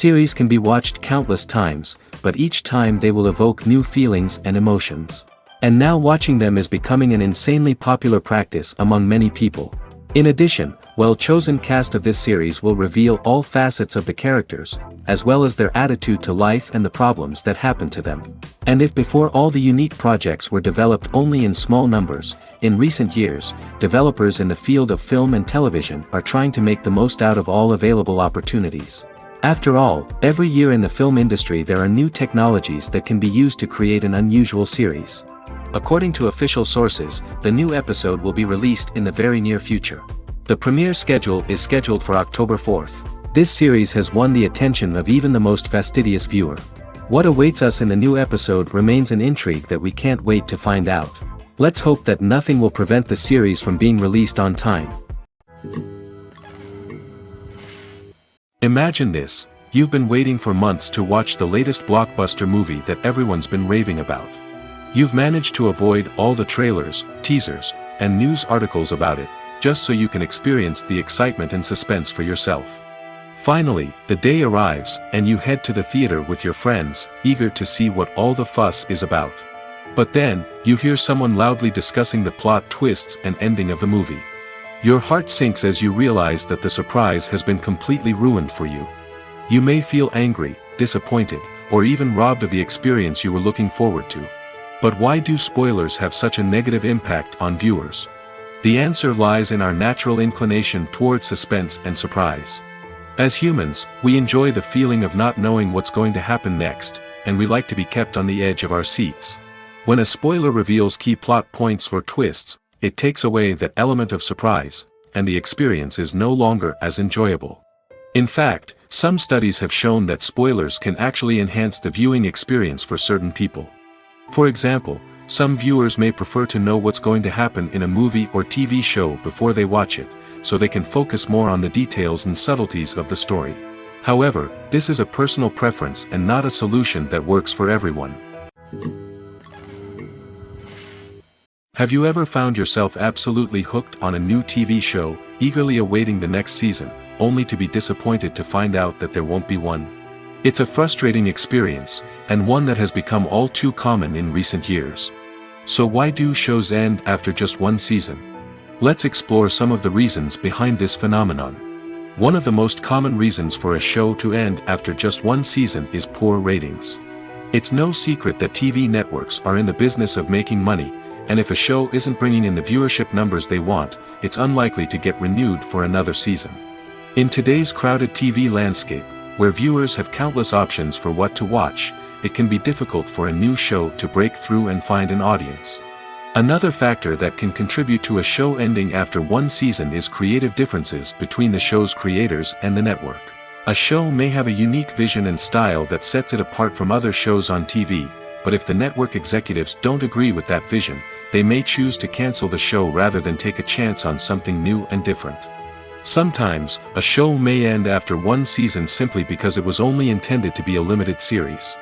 Series can be watched countless times, but each time they will evoke new feelings and emotions. And now watching them is becoming an insanely popular practice among many people. In addition, well-chosen cast of this series will reveal all facets of the characters, as well as their attitude to life and the problems that happen to them. And if before all the unique projects were developed only in small numbers, in recent years, developers in the field of film and television are trying to make the most out of all available opportunities. After all, every year in the film industry there are new technologies that can be used to create an unusual series. According to official sources, the new episode will be released in the very near future. The premiere schedule is scheduled for October 4th. This series has won the attention of even the most fastidious viewer. What awaits us in the new episode remains an intrigue that we can't wait to find out. Let's hope that nothing will prevent the series from being released on time. Imagine this: you've been waiting for months to watch the latest blockbuster movie that everyone's been raving about. You've managed to avoid all the trailers, teasers, and news articles about it, just so you can experience the excitement and suspense for yourself. Finally, the day arrives, and you head to the theater with your friends, eager to see what all the fuss is about. But then, you hear someone loudly discussing the plot twists and ending of the movie. Your heart sinks as you realize that the surprise has been completely ruined for you. You may feel angry, disappointed, or even robbed of the experience you were looking forward to. But why do spoilers have such a negative impact on viewers? The answer lies in our natural inclination toward suspense and surprise. As humans, we enjoy the feeling of not knowing what's going to happen next, and we like to be kept on the edge of our seats. When a spoiler reveals key plot points or twists, it takes away that element of surprise, and the experience is no longer as enjoyable. In fact, some studies have shown that spoilers can actually enhance the viewing experience for certain people. For example, some viewers may prefer to know what's going to happen in a movie or TV show before they watch it, so they can focus more on the details and subtleties of the story. However, this is a personal preference and not a solution that works for everyone. Have you ever found yourself absolutely hooked on a new TV show, eagerly awaiting the next season, only to be disappointed to find out that there won't be one? It's a frustrating experience, and one that has become all too common in recent years. So why do shows end after just one season? Let's explore some of the reasons behind this phenomenon. One of the most common reasons for a show to end after just one season is poor ratings. It's no secret that TV networks are in the business of making money, and if a show isn't bringing in the viewership numbers they want, it's unlikely to get renewed for another season. In today's crowded TV landscape, where viewers have countless options for what to watch, it can be difficult for a new show to break through and find an audience. Another factor that can contribute to a show ending after one season is creative differences between the show's creators and the network. A show may have a unique vision and style that sets it apart from other shows on TV, but if the network executives don't agree with that vision, they may choose to cancel the show rather than take a chance on something new and different. Sometimes, a show may end after one season simply because it was only intended to be a limited series.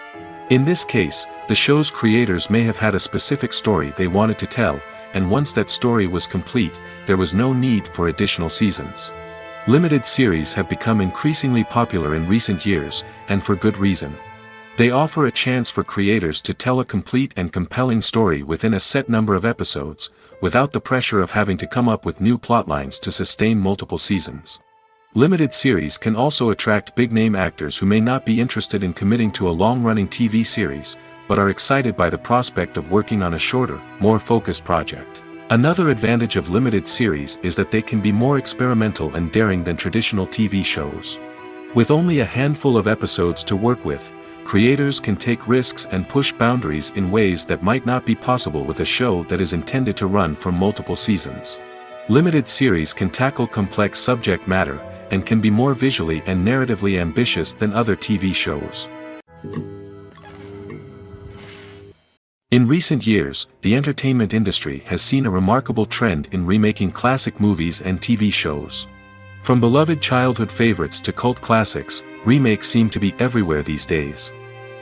In this case, the show's creators may have had a specific story they wanted to tell, and once that story was complete, there was no need for additional seasons. Limited series have become increasingly popular in recent years, and for good reason. They offer a chance for creators to tell a complete and compelling story within a set number of episodes, without the pressure of having to come up with new plotlines to sustain multiple seasons. Limited series can also attract big-name actors who may not be interested in committing to a long-running TV series, but are excited by the prospect of working on a shorter, more focused project. Another advantage of limited series is that they can be more experimental and daring than traditional TV shows. With only a handful of episodes to work with, creators can take risks and push boundaries in ways that might not be possible with a show that is intended to run for multiple seasons. Limited series can tackle complex subject matter, and can be more visually and narratively ambitious than other TV shows. In recent years, the entertainment industry has seen a remarkable trend in remaking classic movies and TV shows. From beloved childhood favorites to cult classics, remakes seem to be everywhere these days.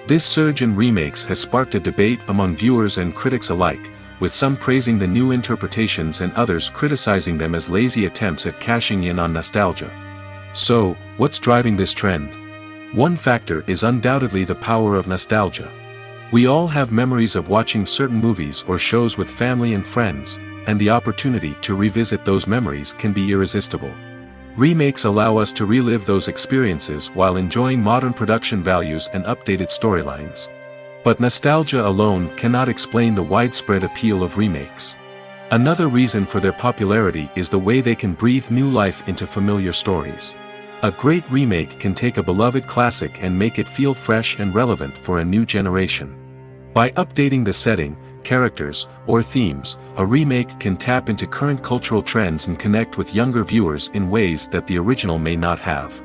This surge in remakes has sparked a debate among viewers and critics alike, with some praising the new interpretations and others criticizing them as lazy attempts at cashing in on nostalgia. So, what's driving this trend? One factor is undoubtedly the power of nostalgia. We all have memories of watching certain movies or shows with family and friends, and the opportunity to revisit those memories can be irresistible. Remakes allow us to relive those experiences while enjoying modern production values and updated storylines. But nostalgia alone cannot explain the widespread appeal of remakes. Another reason for their popularity is the way they can breathe new life into familiar stories. A great remake can take a beloved classic and make it feel fresh and relevant for a new generation. By updating the setting, characters, or themes, a remake can tap into current cultural trends and connect with younger viewers in ways that the original may not have.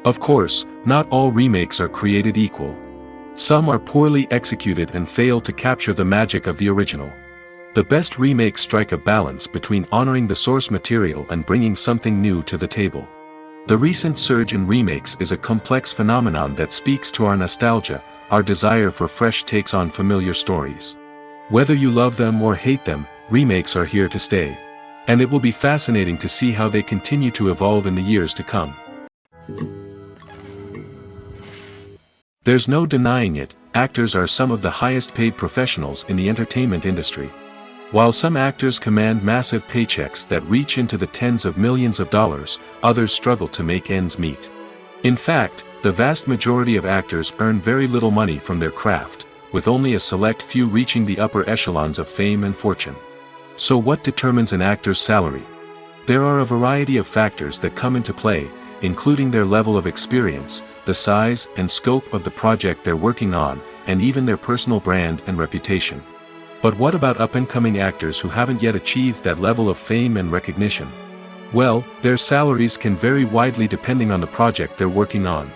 Of course, not all remakes are created equal. Some are poorly executed and fail to capture the magic of the original. The best remakes strike a balance between honoring the source material and bringing something new to the table. The recent surge in remakes is a complex phenomenon that speaks to our nostalgia, our desire for fresh takes on familiar stories. Whether you love them or hate them, remakes are here to stay. And it will be fascinating to see how they continue to evolve in the years to come. There's no denying it, actors are some of the highest paid professionals in the entertainment industry. While some actors command massive paychecks that reach into the tens of millions of dollars, others struggle to make ends meet. In fact, the vast majority of actors earn very little money from their craft, with only a select few reaching the upper echelons of fame and fortune. So what determines an actor's salary? There are a variety of factors that come into play, including their level of experience, the size and scope of the project they're working on, and even their personal brand and reputation. But what about up-and-coming actors who haven't yet achieved that level of fame and recognition? Well, their salaries can vary widely depending on the project they're working on.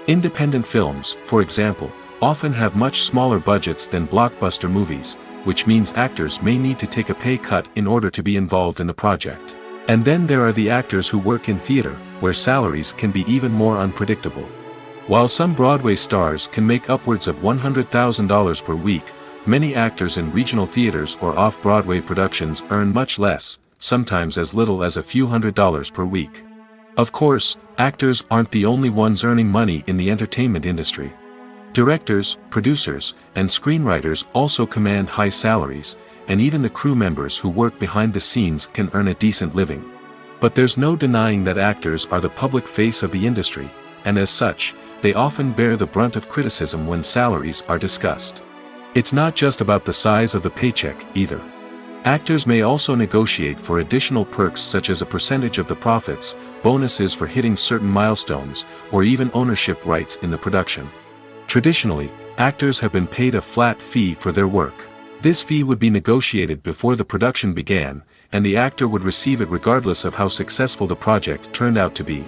Independent films, for example, often have much smaller budgets than blockbuster movies, which means actors may need to take a pay cut in order to be involved in the project. And then there are the actors who work in theater, where salaries can be even more unpredictable. While some Broadway stars can make upwards of $100,000 per week, many actors in regional theaters or off-Broadway productions earn much less, sometimes as little as a few $100s per week. Of course, actors aren't the only ones earning money in the entertainment industry. Directors, producers, and screenwriters also command high salaries, and even the crew members who work behind the scenes can earn a decent living. But there's no denying that actors are the public face of the industry, and as such, they often bear the brunt of criticism when salaries are discussed. It's not just about the size of the paycheck, either. Actors may also negotiate for additional perks such as a percentage of the profits, bonuses for hitting certain milestones, or even ownership rights in the production. Traditionally, actors have been paid a flat fee for their work. This fee would be negotiated before the production began, and the actor would receive it regardless of how successful the project turned out to be.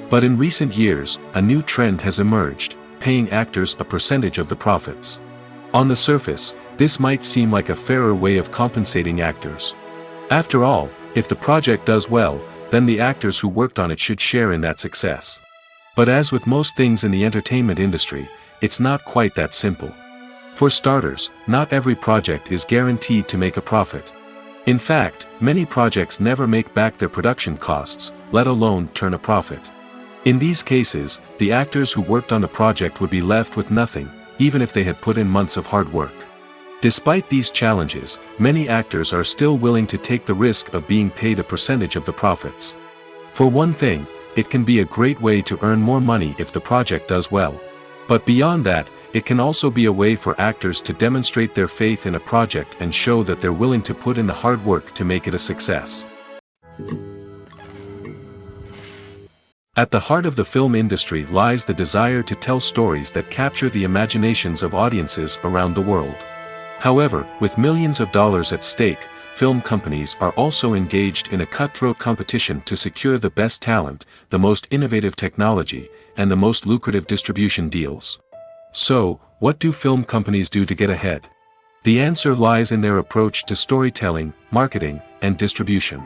But in recent years, a new trend has emerged, paying actors a percentage of the profits. On the surface, this might seem like a fairer way of compensating actors. After all, if the project does well, then the actors who worked on it should share in that success. But as with most things in the entertainment industry, it's not quite that simple. For starters, not every project is guaranteed to make a profit. In fact, many projects never make back their production costs, let alone turn a profit. In these cases, the actors who worked on the project would be left with nothing, even if they had put in months of hard work. Despite these challenges, many actors are still willing to take the risk of being paid a percentage of the profits. For one thing, it can be a great way to earn more money if the project does well. But beyond that, it can also be a way for actors to demonstrate their faith in a project and show that they're willing to put in the hard work to make it a success. At the heart of the film industry lies the desire to tell stories that capture the imaginations of audiences around the world. However, with millions of dollars at stake, film companies are also engaged in a cutthroat competition to secure the best talent, the most innovative technology, and the most lucrative distribution deals. So, what do film companies do to get ahead? The answer lies in their approach to storytelling, marketing, and distribution.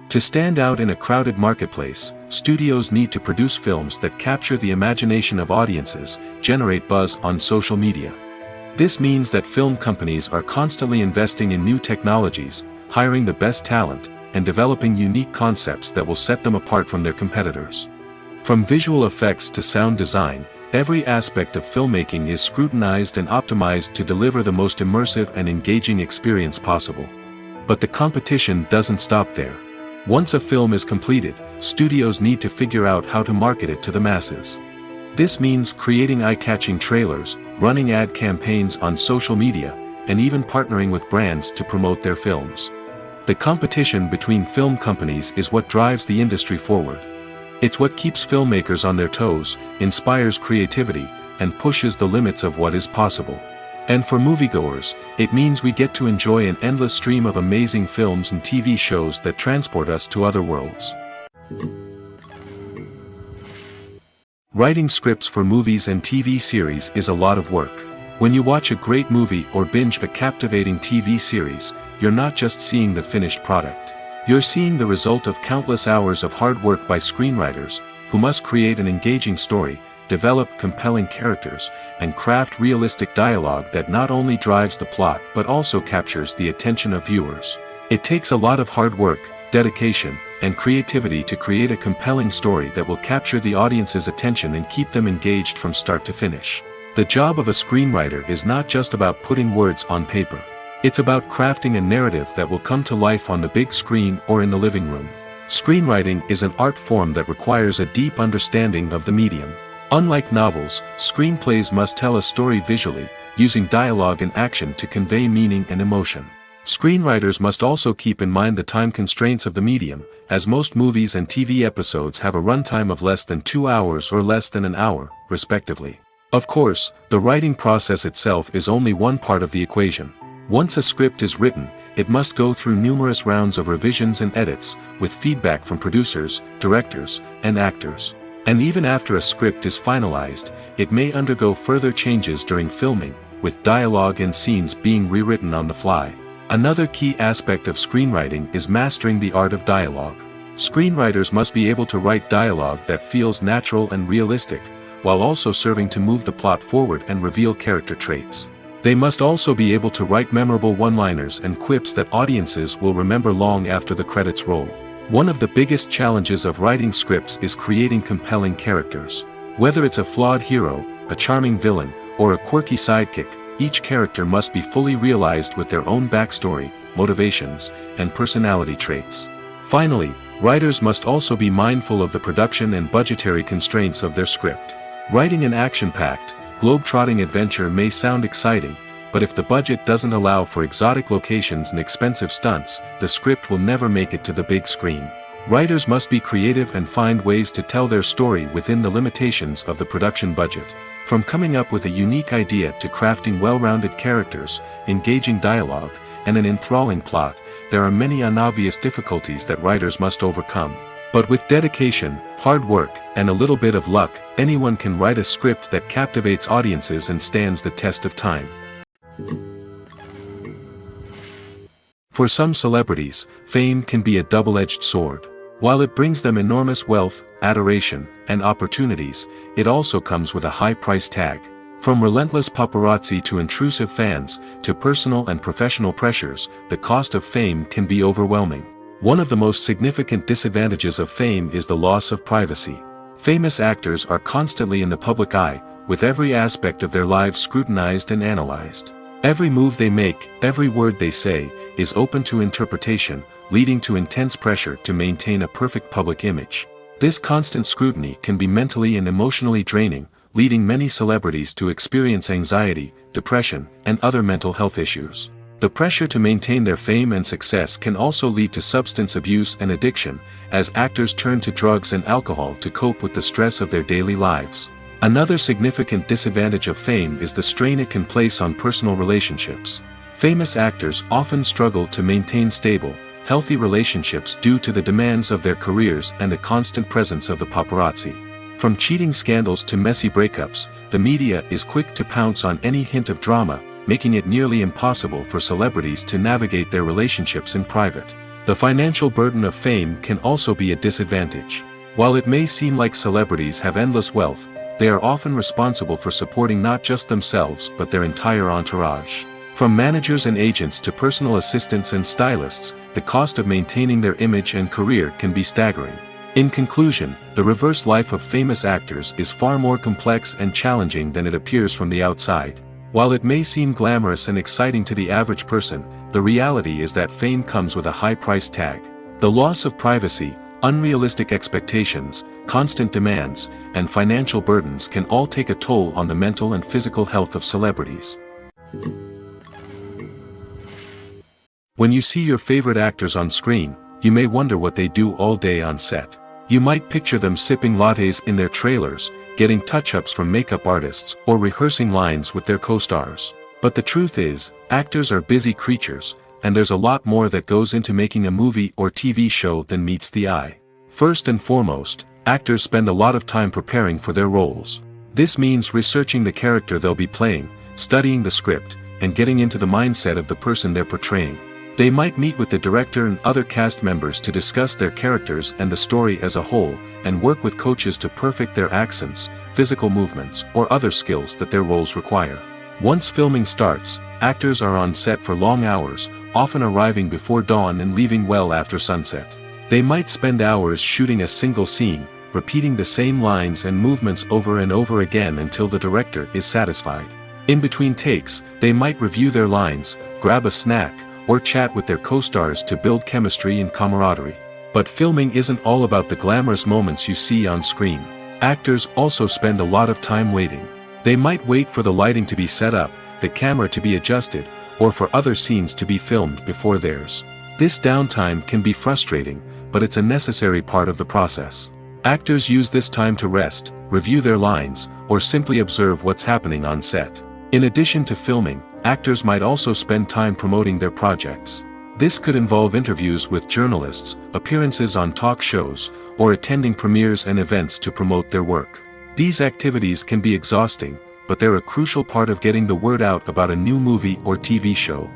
To stand out in a crowded marketplace, studios need to produce films that capture the imagination of audiences, generate buzz on social media. This means that film companies are constantly investing in new technologies, hiring the best talent, and developing unique concepts that will set them apart from their competitors. From visual effects to sound design, Every aspect of filmmaking is scrutinized and optimized to deliver the most immersive and engaging experience possible. But the competition doesn't stop there. Once a film is completed, studios need to figure out how to market it to the masses. This means creating eye-catching trailers, running ad campaigns on social media, and even partnering with brands to promote their films. The competition between film companies is what drives the industry forward. It's what keeps filmmakers on their toes, inspires creativity, and pushes the limits of what is possible. And for moviegoers, it means we get to enjoy an endless stream of amazing films and TV shows that transport us to other worlds. Writing scripts for movies and TV series is a lot of work. When you watch a great movie or binge a captivating TV series, you're not just seeing the finished product. You're seeing the result of countless hours of hard work by screenwriters, who must create an engaging story, develop compelling characters, and craft realistic dialogue that not only drives the plot but also captures the attention of viewers. It takes a lot of hard work, dedication, and creativity to create a compelling story that will capture the audience's attention and keep them engaged from start to finish. The job of a screenwriter is not just about putting words on paper. It's about crafting a narrative that will come to life on the big screen or in the living room. Screenwriting is an art form that requires a deep understanding of the medium. Unlike novels, screenplays must tell a story visually, using dialogue and action to convey meaning and emotion. Screenwriters must also keep in mind the time constraints of the medium, as most movies and TV episodes have a runtime of less than 2 hours or less than an hour, respectively. Of course, the writing process itself is only one part of the equation. Once a script is written, it must go through numerous rounds of revisions and edits, with feedback from producers, directors, and actors. And even after a script is finalized, it may undergo further changes during filming, with dialogue and scenes being rewritten on the fly. Another key aspect of screenwriting is mastering the art of dialogue. Screenwriters must be able to write dialogue that feels natural and realistic, while also serving to move the plot forward and reveal character traits. They must also be able to write memorable one-liners and quips that audiences will remember long after the credits roll. One of the biggest challenges of writing scripts is creating compelling characters. Whether it's a flawed hero, a charming villain, or a quirky sidekick, each character must be fully realized with their own backstory, motivations, and personality traits. Finally, writers must also be mindful of the production and budgetary constraints of their script. Writing an action-packed, globe-trotting adventure may sound exciting, but if the budget doesn't allow for exotic locations and expensive stunts, the script will never make it to the big screen. Writers must be creative and find ways to tell their story within the limitations of the production budget. From coming up with a unique idea to crafting well-rounded characters, engaging dialogue, and an enthralling plot, there are many unobvious difficulties that writers must overcome. But with dedication, hard work, and a little bit of luck, anyone can write a script that captivates audiences and stands the test of time. For some celebrities, fame can be a double-edged sword. While it brings them enormous wealth, adoration, and opportunities, it also comes with a high price tag. From relentless paparazzi to intrusive fans, to personal and professional pressures, the cost of fame can be overwhelming. One of the most significant disadvantages of fame is the loss of privacy. Famous actors are constantly in the public eye, with every aspect of their lives scrutinized and analyzed. Every move they make, every word they say, is open to interpretation, leading to intense pressure to maintain a perfect public image. This constant scrutiny can be mentally and emotionally draining, leading many celebrities to experience anxiety, depression, and other mental health issues. The pressure to maintain their fame and success can also lead to substance abuse and addiction, as actors turn to drugs and alcohol to cope with the stress of their daily lives. Another significant disadvantage of fame is the strain it can place on personal relationships. Famous actors often struggle to maintain stable, healthy relationships due to the demands of their careers and the constant presence of the paparazzi. From cheating scandals to messy breakups, the media is quick to pounce on any hint of drama, making it nearly impossible for celebrities to navigate their relationships in private. The financial burden of fame can also be a disadvantage. While it may seem like celebrities have endless wealth, they are often responsible for supporting not just themselves but their entire entourage. From managers and agents to personal assistants and stylists, the cost of maintaining their image and career can be staggering. In conclusion, the reverse life of famous actors is far more complex and challenging than it appears from the outside. While it may seem glamorous and exciting to the average person, the reality is that fame comes with a high price tag. The loss of privacy, unrealistic expectations, constant demands, and financial burdens can all take a toll on the mental and physical health of celebrities. When you see your favorite actors on screen, you may wonder what they do all day on set. You might picture them sipping lattes in their trailers, getting touch-ups from makeup artists, or rehearsing lines with their co-stars. But the truth is, actors are busy creatures, and there's a lot more that goes into making a movie or TV show than meets the eye. First and foremost, actors spend a lot of time preparing for their roles. This means researching the character they'll be playing, studying the script, and getting into the mindset of the person they're portraying. They might meet with the director and other cast members to discuss their characters and the story as a whole, and work with coaches to perfect their accents, physical movements, or other skills that their roles require. Once filming starts, actors are on set for long hours, often arriving before dawn and leaving well after sunset. They might spend hours shooting a single scene, repeating the same lines and movements over and over again until the director is satisfied. In between takes, they might review their lines, grab a snack, or chat with their co-stars to build chemistry and camaraderie. But filming isn't all about the glamorous moments you see on screen. Actors also spend a lot of time waiting. They might wait for the lighting to be set up, the camera to be adjusted, or for other scenes to be filmed before theirs. This downtime can be frustrating, but it's a necessary part of the process. Actors use this time to rest, review their lines, or simply observe what's happening on set. In addition to filming, actors might also spend time promoting their projects. This could involve interviews with journalists, appearances on talk shows, or attending premieres and events to promote their work. These activities can be exhausting, but they're a crucial part of getting the word out about a new movie or TV show.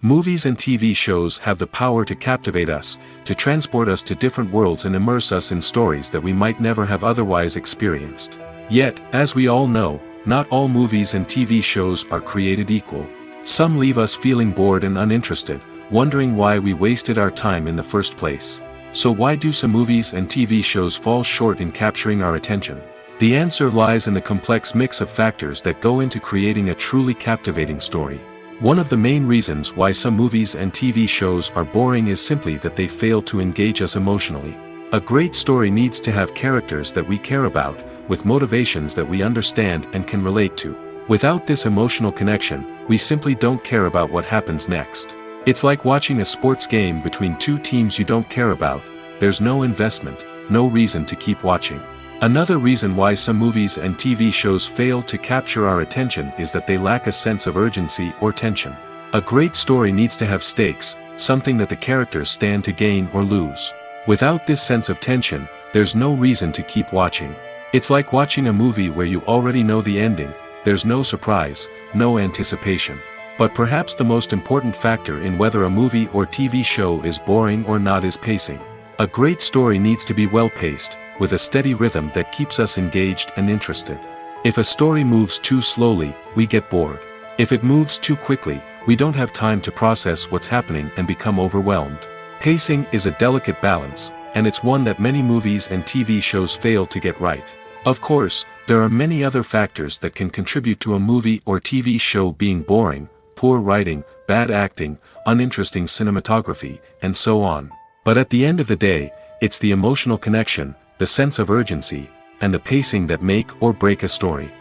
Movies and TV shows have the power to captivate us, to transport us to different worlds and immerse us in stories that we might never have otherwise experienced. Yet, as we all know, not all movies and TV shows are created equal. Some leave us feeling bored and uninterested, wondering why we wasted our time in the first place. So why do some movies and TV shows fall short in capturing our attention? The answer lies in the complex mix of factors that go into creating a truly captivating story. One of the main reasons why some movies and TV shows are boring is simply that they fail to engage us emotionally. A great story needs to have characters that we care about, with motivations that we understand and can relate to. Without this emotional connection, we simply don't care about what happens next. It's like watching a sports game between two teams you don't care about. There's no investment, no reason to keep watching. Another reason why some movies and TV shows fail to capture our attention is that they lack a sense of urgency or tension. A great story needs to have stakes, something that the characters stand to gain or lose. Without this sense of tension, there's no reason to keep watching. It's like watching a movie where you already know the ending, there's no surprise, no anticipation. But perhaps the most important factor in whether a movie or TV show is boring or not is pacing. A great story needs to be well-paced, with a steady rhythm that keeps us engaged and interested. If a story moves too slowly, we get bored. If it moves too quickly, we don't have time to process what's happening and become overwhelmed. Pacing is a delicate balance, and it's one that many movies and TV shows fail to get right. Of course, there are many other factors that can contribute to a movie or TV show being boring: poor writing, bad acting, uninteresting cinematography, and so on. But at the end of the day, it's the emotional connection, the sense of urgency, and the pacing that make or break a story.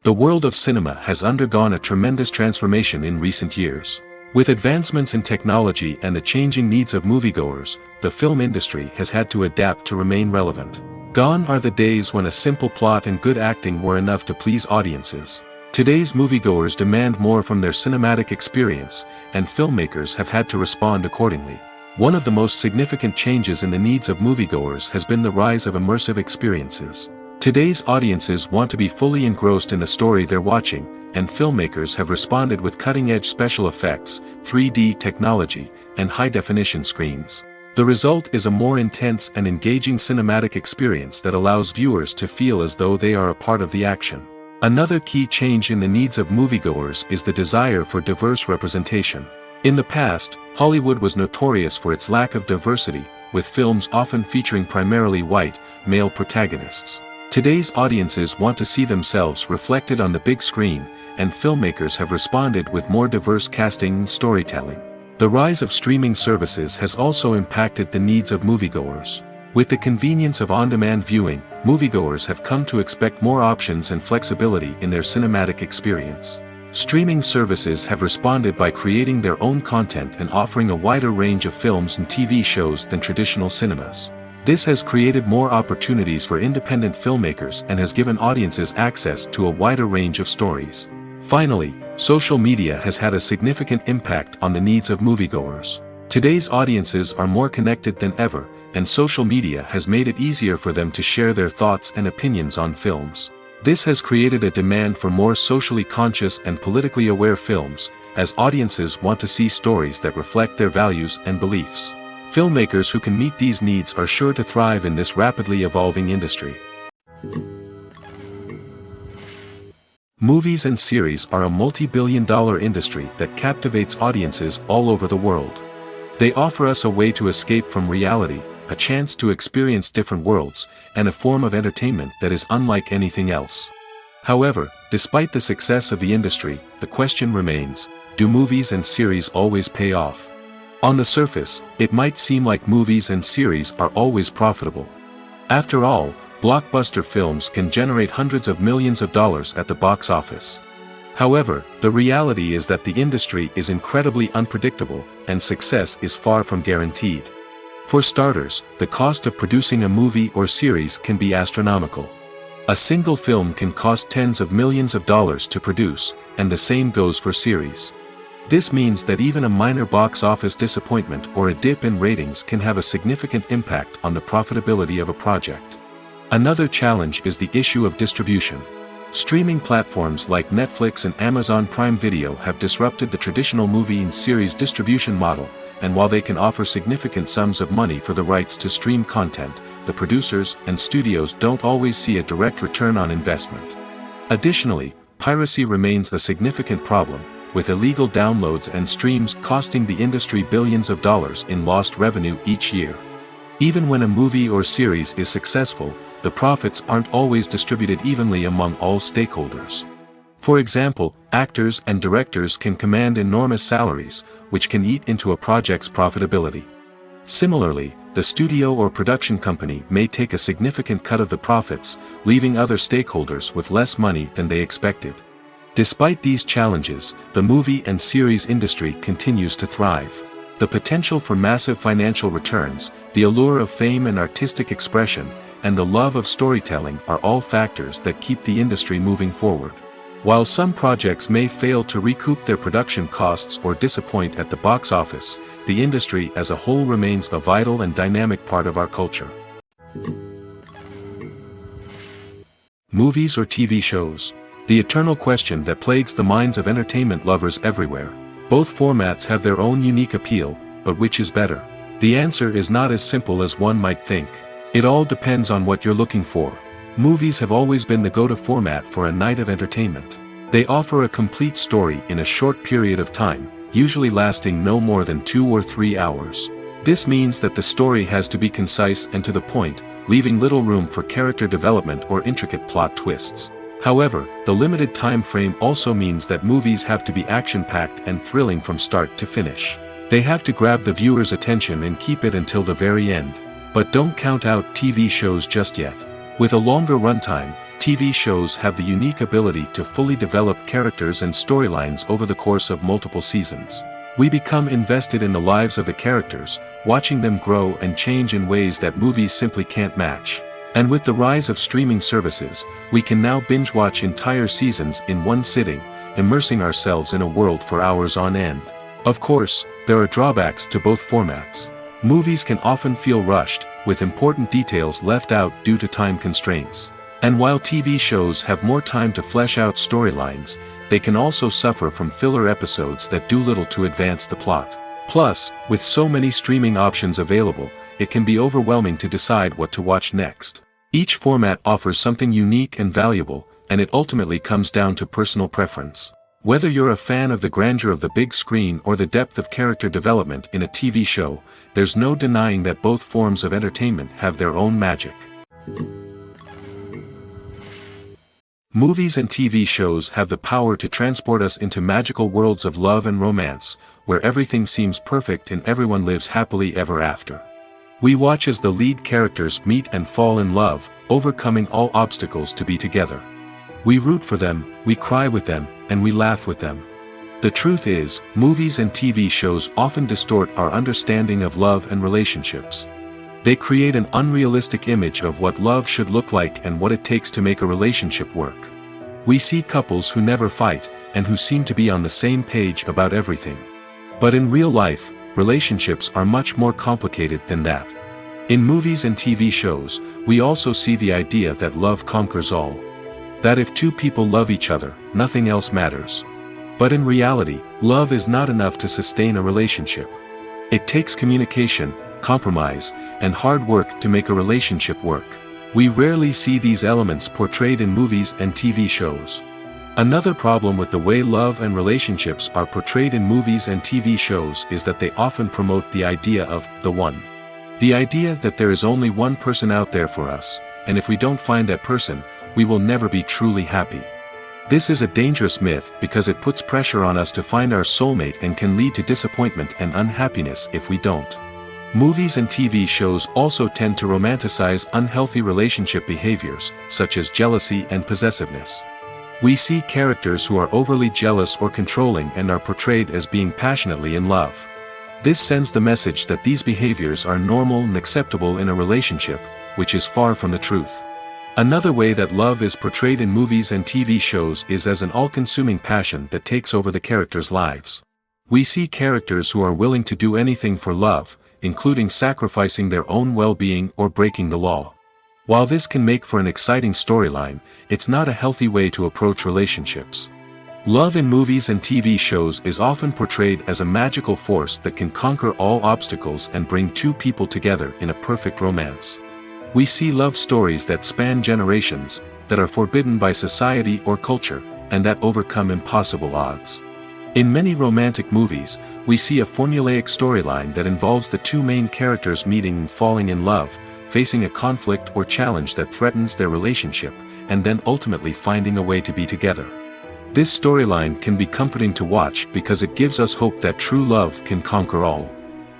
The world of cinema has undergone a tremendous transformation in recent years. With advancements in technology and the changing needs of moviegoers, the film industry has had to adapt to remain relevant. Gone are the days when a simple plot and good acting were enough to please audiences. Today's moviegoers demand more from their cinematic experience, and filmmakers have had to respond accordingly. One of the most significant changes in the needs of moviegoers has been the rise of immersive experiences. Today's audiences want to be fully engrossed in the story they're watching, and filmmakers have responded with cutting-edge special effects, 3D technology, and high-definition screens. The result is a more intense and engaging cinematic experience that allows viewers to feel as though they are a part of the action. Another key change in the needs of moviegoers is the desire for diverse representation. In the past, Hollywood was notorious for its lack of diversity, with films often featuring primarily white, male protagonists. Today's audiences want to see themselves reflected on the big screen, and filmmakers have responded with more diverse casting and storytelling. The rise of streaming services has also impacted the needs of moviegoers. With the convenience of on-demand viewing, moviegoers have come to expect more options and flexibility in their cinematic experience. Streaming services have responded by creating their own content and offering a wider range of films and TV shows than traditional cinemas. This has created more opportunities for independent filmmakers and has given audiences access to a wider range of stories. Finally, social media has had a significant impact on the needs of moviegoers. Today's audiences are more connected than ever, and social media has made it easier for them to share their thoughts and opinions on films. This has created a demand for more socially conscious and politically aware films, as audiences want to see stories that reflect their values and beliefs. Filmmakers who can meet these needs are sure to thrive in this rapidly evolving industry. Movies and series are a multi-billion-dollar industry that captivates audiences all over the world. They offer us a way to escape from reality, a chance to experience different worlds, and a form of entertainment that is unlike anything else. However, despite the success of the industry, the question remains, do movies and series always pay off? On the surface, it might seem like movies and series are always profitable. After all, blockbuster films can generate hundreds of millions of dollars at the box office. However, the reality is that the industry is incredibly unpredictable, and success is far from guaranteed. For starters, the cost of producing a movie or series can be astronomical. A single film can cost tens of millions of dollars to produce, and the same goes for series. This means that even a minor box office disappointment or a dip in ratings can have a significant impact on the profitability of a project. Another challenge is the issue of distribution. Streaming platforms like Netflix and Amazon Prime Video have disrupted the traditional movie and series distribution model, and while they can offer significant sums of money for the rights to stream content, the producers and studios don't always see a direct return on investment. Additionally, piracy remains a significant problem, with illegal downloads and streams costing the industry billions of dollars in lost revenue each year. Even when a movie or series is successful, the profits aren't always distributed evenly among all stakeholders. For example, actors and directors can command enormous salaries, which can eat into a project's profitability. Similarly, the studio or production company may take a significant cut of the profits, leaving other stakeholders with less money than they expected. Despite these challenges, the movie and series industry continues to thrive. The potential for massive financial returns, the allure of fame and artistic expression, and the love of storytelling are all factors that keep the industry moving forward. While some projects may fail to recoup their production costs or disappoint at the box office, the industry as a whole remains a vital and dynamic part of our culture. Movies or TV shows? The eternal question that plagues the minds of entertainment lovers everywhere. Both formats have their own unique appeal, but which is better? The answer is not as simple as one might think. It all depends on what you're looking for. Movies have always been the go-to format for a night of entertainment. They offer a complete story in a short period of time, usually lasting no more than 2 or 3 hours. This means that the story has to be concise and to the point, leaving little room for character development or intricate plot twists. However, the limited time frame also means that movies have to be action-packed and thrilling from start to finish. They have to grab the viewer's attention and keep it until the very end. But don't count out TV shows just yet. With a longer runtime, TV shows have the unique ability to fully develop characters and storylines over the course of multiple seasons. We become invested in the lives of the characters, watching them grow and change in ways that movies simply can't match. And with the rise of streaming services, we can now binge-watch entire seasons in one sitting, immersing ourselves in a world for hours on end. Of course, there are drawbacks to both formats. Movies can often feel rushed, with important details left out due to time constraints. And while TV shows have more time to flesh out storylines, they can also suffer from filler episodes that do little to advance the plot. Plus, with so many streaming options available, it can be overwhelming to decide what to watch next. Each format offers something unique and valuable, and it ultimately comes down to personal preference. Whether you're a fan of the grandeur of the big screen or the depth of character development in a TV show, there's no denying that both forms of entertainment have their own magic. Movies and TV shows have the power to transport us into magical worlds of love and romance, where everything seems perfect and everyone lives happily ever after. We watch as the lead characters meet and fall in love, overcoming all obstacles to be together. We root for them, we cry with them, and we laugh with them. The truth is, movies and TV shows often distort our understanding of love and relationships. They create an unrealistic image of what love should look like and what it takes to make a relationship work. We see couples who never fight, and who seem to be on the same page about everything. But in real life, relationships are much more complicated than that. In movies and TV shows, we also see the idea that love conquers all. That if two people love each other, nothing else matters. But in reality, love is not enough to sustain a relationship. It takes communication, compromise, and hard work to make a relationship work. We rarely see these elements portrayed in movies and TV shows. Another problem with the way love and relationships are portrayed in movies and TV shows is that they often promote the idea of the one. The idea that there is only one person out there for us, and if we don't find that person, we will never be truly happy. This is a dangerous myth because it puts pressure on us to find our soulmate and can lead to disappointment and unhappiness if we don't. Movies and TV shows also tend to romanticize unhealthy relationship behaviors, such as jealousy and possessiveness. We see characters who are overly jealous or controlling and are portrayed as being passionately in love. This sends the message that these behaviors are normal and acceptable in a relationship, which is far from the truth. Another way that love is portrayed in movies and TV shows is as an all-consuming passion that takes over the characters' lives. We see characters who are willing to do anything for love, including sacrificing their own well-being or breaking the law. While this can make for an exciting storyline, it's not a healthy way to approach relationships. Love in movies and TV shows is often portrayed as a magical force that can conquer all obstacles and bring two people together in a perfect romance. We see love stories that span generations, that are forbidden by society or culture, and that overcome impossible odds. In many romantic movies, we see a formulaic storyline that involves the two main characters meeting and falling in love, facing a conflict or challenge that threatens their relationship, and then ultimately finding a way to be together. This storyline can be comforting to watch because it gives us hope that true love can conquer all.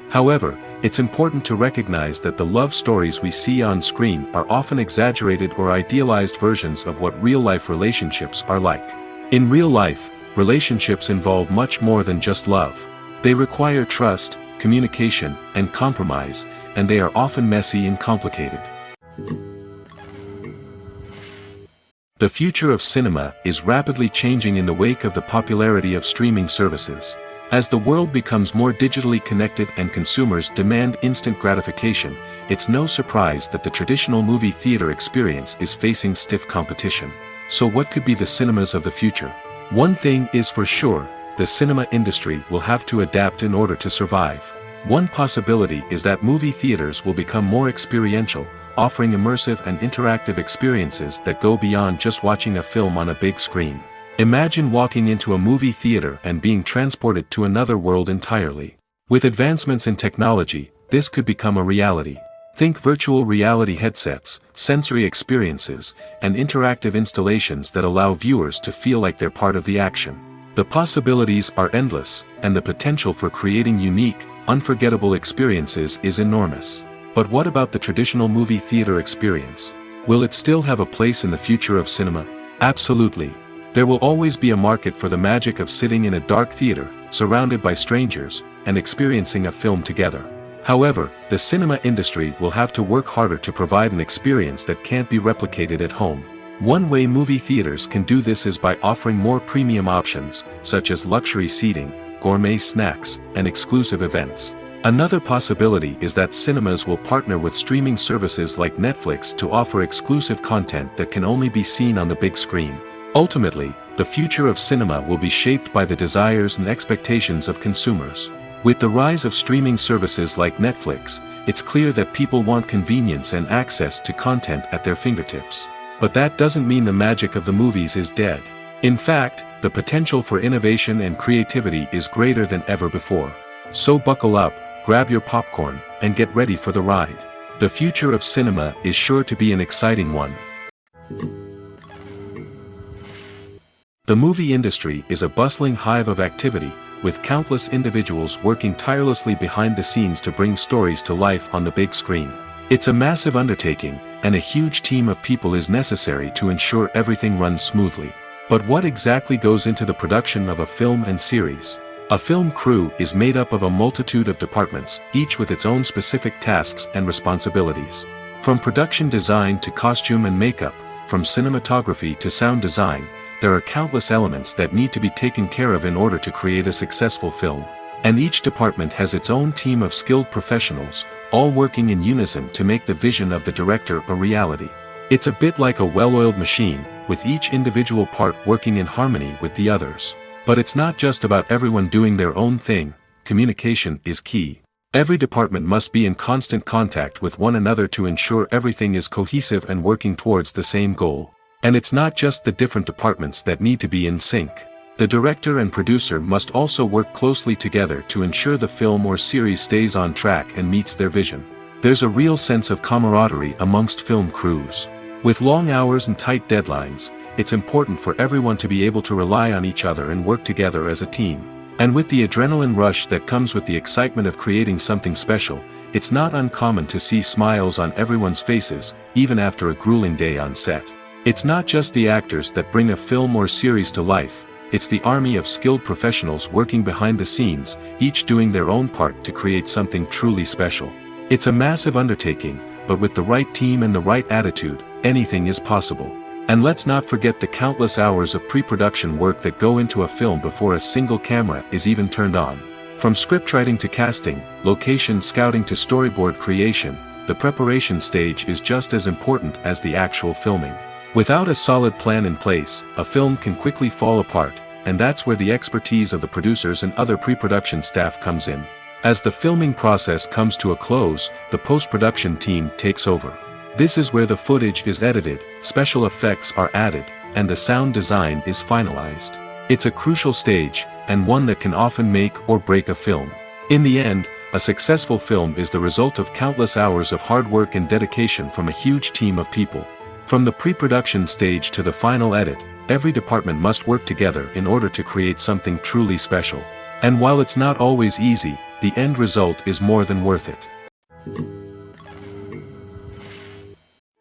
However, it's important to recognize that the love stories we see on screen are often exaggerated or idealized versions of what real-life relationships are like. In real life, relationships involve much more than just love. They require trust, communication, and compromise, and they are often messy and complicated. The future of cinema is rapidly changing in the wake of the popularity of streaming services. As the world becomes more digitally connected and consumers demand instant gratification, it's no surprise that the traditional movie theater experience is facing stiff competition. So what could be the cinemas of the future? One thing is for sure, the cinema industry will have to adapt in order to survive. One possibility is that movie theaters will become more experiential, offering immersive and interactive experiences that go beyond just watching a film on a big screen. Imagine walking into a movie theater and being transported to another world entirely. With advancements in technology, this could become a reality. Think virtual reality headsets, sensory experiences, and interactive installations that allow viewers to feel like they're part of the action. The possibilities are endless, and the potential for creating unique, unforgettable experiences is enormous. But what about the traditional movie theater experience? Will it still have a place in the future of cinema? Absolutely. There will always be a market for the magic of sitting in a dark theater, surrounded by strangers, and experiencing a film together. However, the cinema industry will have to work harder to provide an experience that can't be replicated at home. One way movie theaters can do this is by offering more premium options, such as luxury seating, gourmet snacks, and exclusive events. Another possibility is that cinemas will partner with streaming services like Netflix to offer exclusive content that can only be seen on the big screen. Ultimately, the future of cinema will be shaped by the desires and expectations of consumers. With the rise of streaming services like Netflix, it's clear that people want convenience and access to content at their fingertips. But that doesn't mean the magic of the movies is dead. In fact, The potential for innovation and creativity is greater than ever before. So buckle up, grab your popcorn, and get ready for the ride. The future of cinema is sure to be an exciting one. The movie industry is a bustling hive of activity, with countless individuals working tirelessly behind the scenes to bring stories to life on the big screen. It's a massive undertaking, and a huge team of people is necessary to ensure everything runs smoothly. But what exactly goes into the production of a film and series? A film crew is made up of a multitude of departments, each with its own specific tasks and responsibilities. From production design to costume and makeup, from cinematography to sound design, there are countless elements that need to be taken care of in order to create a successful film. And each department has its own team of skilled professionals, all working in unison to make the vision of the director a reality. It's a bit like a well-oiled machine, with each individual part working in harmony with the others. But it's not just about everyone doing their own thing. Communication is key. Every department must be in constant contact with one another to ensure everything is cohesive and working towards the same goal. And it's not just the different departments that need to be in sync. The director and producer must also work closely together to ensure the film or series stays on track and meets their vision. There's a real sense of camaraderie amongst film crews. With long hours and tight deadlines, it's important for everyone to be able to rely on each other and work together as a team. And with the adrenaline rush that comes with the excitement of creating something special, it's not uncommon to see smiles on everyone's faces, even after a grueling day on set. It's not just the actors that bring a film or series to life, it's the army of skilled professionals working behind the scenes, each doing their own part to create something truly special. It's a massive undertaking, but with the right team and the right attitude, anything is possible. And let's not forget the countless hours of pre-production work that go into a film before a single camera is even turned on. From scriptwriting to casting, location scouting to storyboard creation, the preparation stage is just as important as the actual filming. Without a solid plan in place, a film can quickly fall apart, and that's where the expertise of the producers and other pre-production staff comes in. As the filming process comes to a close, the post-production team takes over. This is where the footage is edited, special effects are added, and the sound design is finalized. It's a crucial stage, and one that can often make or break a film. In the end, a successful film is the result of countless hours of hard work and dedication from a huge team of people. From the pre-production stage to the final edit, every department must work together in order to create something truly special. And while it's not always easy, the end result is more than worth it.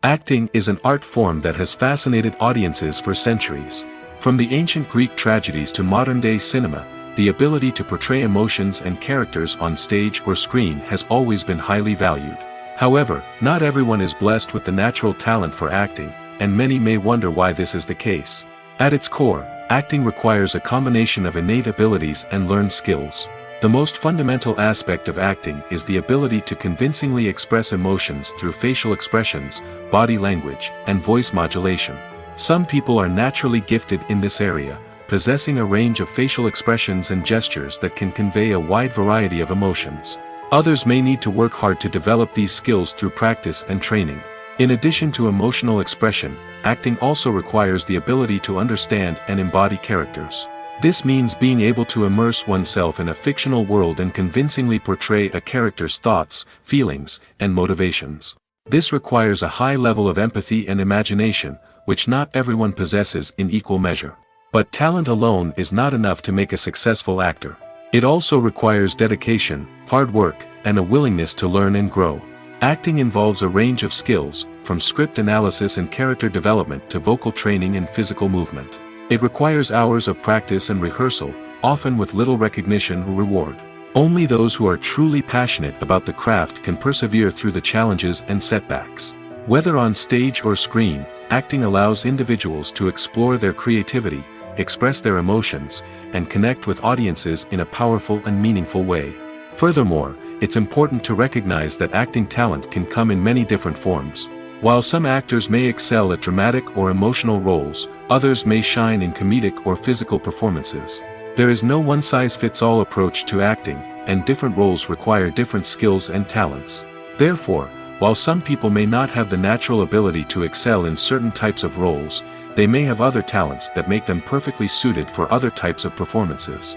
Acting is an art form that has fascinated audiences for centuries. From the ancient Greek tragedies to modern-day cinema, the ability to portray emotions and characters on stage or screen has always been highly valued. However, not everyone is blessed with the natural talent for acting, and many may wonder why this is the case. At its core, acting requires a combination of innate abilities and learned skills. The most fundamental aspect of acting is the ability to convincingly express emotions through facial expressions, body language, and voice modulation. Some people are naturally gifted in this area, possessing a range of facial expressions and gestures that can convey a wide variety of emotions. Others may need to work hard to develop these skills through practice and training. In addition to emotional expression, acting also requires the ability to understand and embody characters. This means being able to immerse oneself in a fictional world and convincingly portray a character's thoughts, feelings, and motivations. This requires a high level of empathy and imagination, which not everyone possesses in equal measure. But talent alone is not enough to make a successful actor. It also requires dedication, hard work, and a willingness to learn and grow. Acting involves a range of skills, from script analysis and character development to vocal training and physical movement. It requires hours of practice and rehearsal, often with little recognition or reward. Only those who are truly passionate about the craft can persevere through the challenges and setbacks. Whether on stage or screen, acting allows individuals to explore their creativity, express their emotions, and connect with audiences in a powerful and meaningful way. Furthermore, it's important to recognize that acting talent can come in many different forms. While some actors may excel at dramatic or emotional roles, others may shine in comedic or physical performances. There is no one-size-fits-all approach to acting, and different roles require different skills and talents. Therefore, while some people may not have the natural ability to excel in certain types of roles, they may have other talents that make them perfectly suited for other types of performances.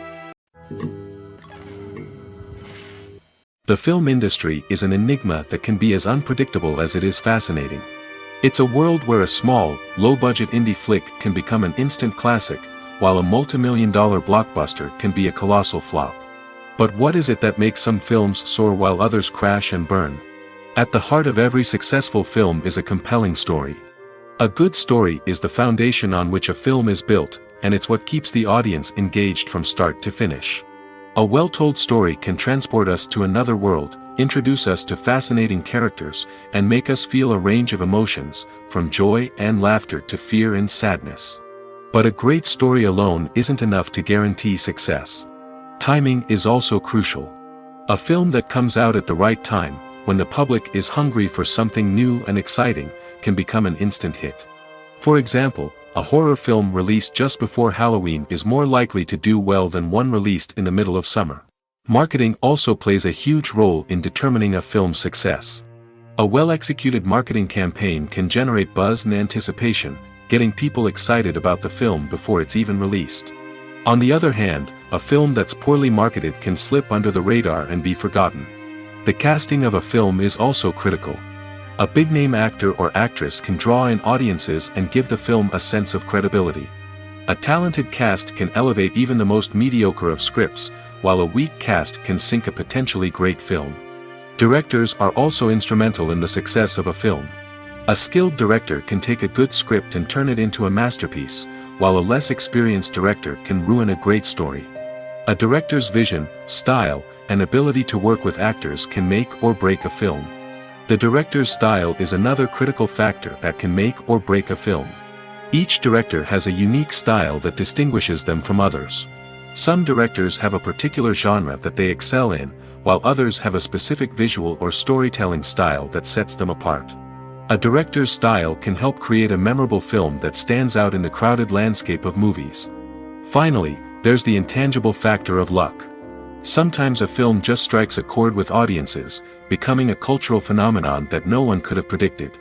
The film industry is an enigma that can be as unpredictable as it is fascinating. It's a world where a small, low-budget indie flick can become an instant classic, while a multi-million-dollar blockbuster can be a colossal flop. But what is it that makes some films soar while others crash and burn? At the heart of every successful film is a compelling story. A good story is the foundation on which a film is built, and it's what keeps the audience engaged from start to finish. A well-told story can transport us to another world, introduce us to fascinating characters, and make us feel a range of emotions, from joy and laughter to fear and sadness. But a great story alone isn't enough to guarantee success. Timing is also crucial. A film that comes out at the right time, when the public is hungry for something new and exciting, can become an instant hit. For example, a horror film released just before Halloween is more likely to do well than one released in the middle of summer. Marketing also plays a huge role in determining a film's success. A well-executed marketing campaign can generate buzz and anticipation, getting people excited about the film before it's even released. On the other hand, a film that's poorly marketed can slip under the radar and be forgotten. The casting of a film is also critical. A big-name actor or actress can draw in audiences and give the film a sense of credibility. A talented cast can elevate even the most mediocre of scripts, while a weak cast can sink a potentially great film. Directors are also instrumental in the success of a film. A skilled director can take a good script and turn it into a masterpiece, while a less experienced director can ruin a great story. A director's vision, style, and ability to work with actors can make or break a film. The director's style is another critical factor that can make or break a film. Each director has a unique style that distinguishes them from others. Some directors have a particular genre that they excel in, while others have a specific visual or storytelling style that sets them apart. A director's style can help create a memorable film that stands out in the crowded landscape of movies. Finally, there's the intangible factor of luck. Sometimes a film just strikes a chord with audiences, becoming a cultural phenomenon that no one could have predicted.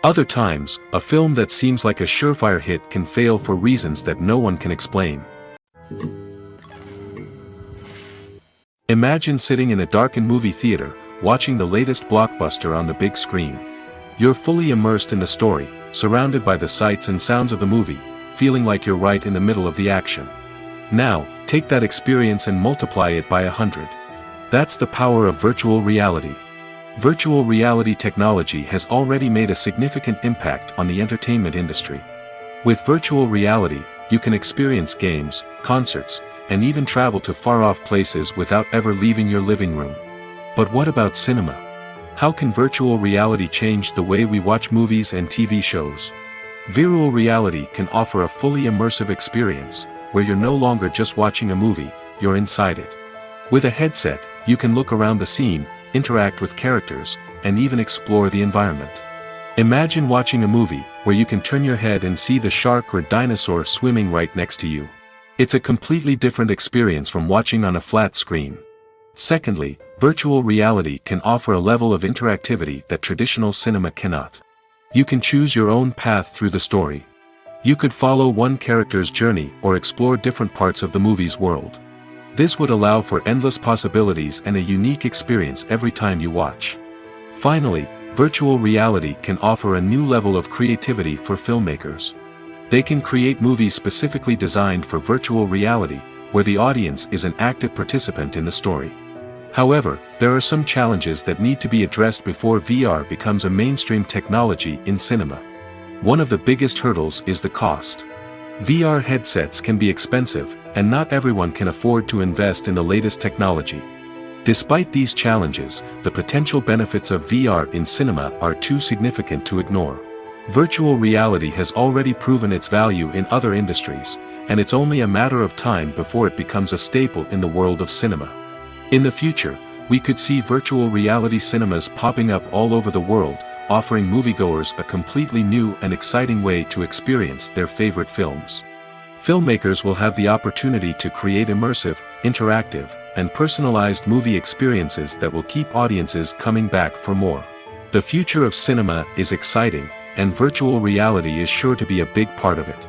Other times, a film that seems like a surefire hit can fail for reasons that no one can explain. Imagine sitting in a darkened movie theater, watching the latest blockbuster on the big screen. You're fully immersed in the story, surrounded by the sights and sounds of the movie, feeling like you're right in the middle of the action. Now, take that experience and multiply it by 100. That's the power of virtual reality. Virtual reality technology has already made a significant impact on the entertainment industry. With virtual reality, you can experience games, concerts, and even travel to far-off places without ever leaving your living room. But what about cinema? How can virtual reality change the way we watch movies and TV shows? Virtual reality can offer a fully immersive experience, where you're no longer just watching a movie, you're inside it. With a headset, you can look around the scene, interact with characters, and even explore the environment. Imagine watching a movie where you can turn your head and see the shark or dinosaur swimming right next to you. It's a completely different experience from watching on a flat screen. Secondly, virtual reality can offer a level of interactivity that traditional cinema cannot. You can choose your own path through the story. You could follow one character's journey or explore different parts of the movie's world. This would allow for endless possibilities and a unique experience every time you watch. Finally, virtual reality can offer a new level of creativity for filmmakers. They can create movies specifically designed for virtual reality, where the audience is an active participant in the story. However, there are some challenges that need to be addressed before VR becomes a mainstream technology in cinema. One of the biggest hurdles is the cost. VR headsets can be expensive, and not everyone can afford to invest in the latest technology. Despite these challenges, the potential benefits of VR in cinema are too significant to ignore. Virtual reality has already proven its value in other industries, and it's only a matter of time before it becomes a staple in the world of cinema. In the future, we could see virtual reality cinemas popping up all over the world, offering moviegoers a completely new and exciting way to experience their favorite films. Filmmakers will have the opportunity to create immersive, interactive, and personalized movie experiences that will keep audiences coming back for more. The future of cinema is exciting, and virtual reality is sure to be a big part of it.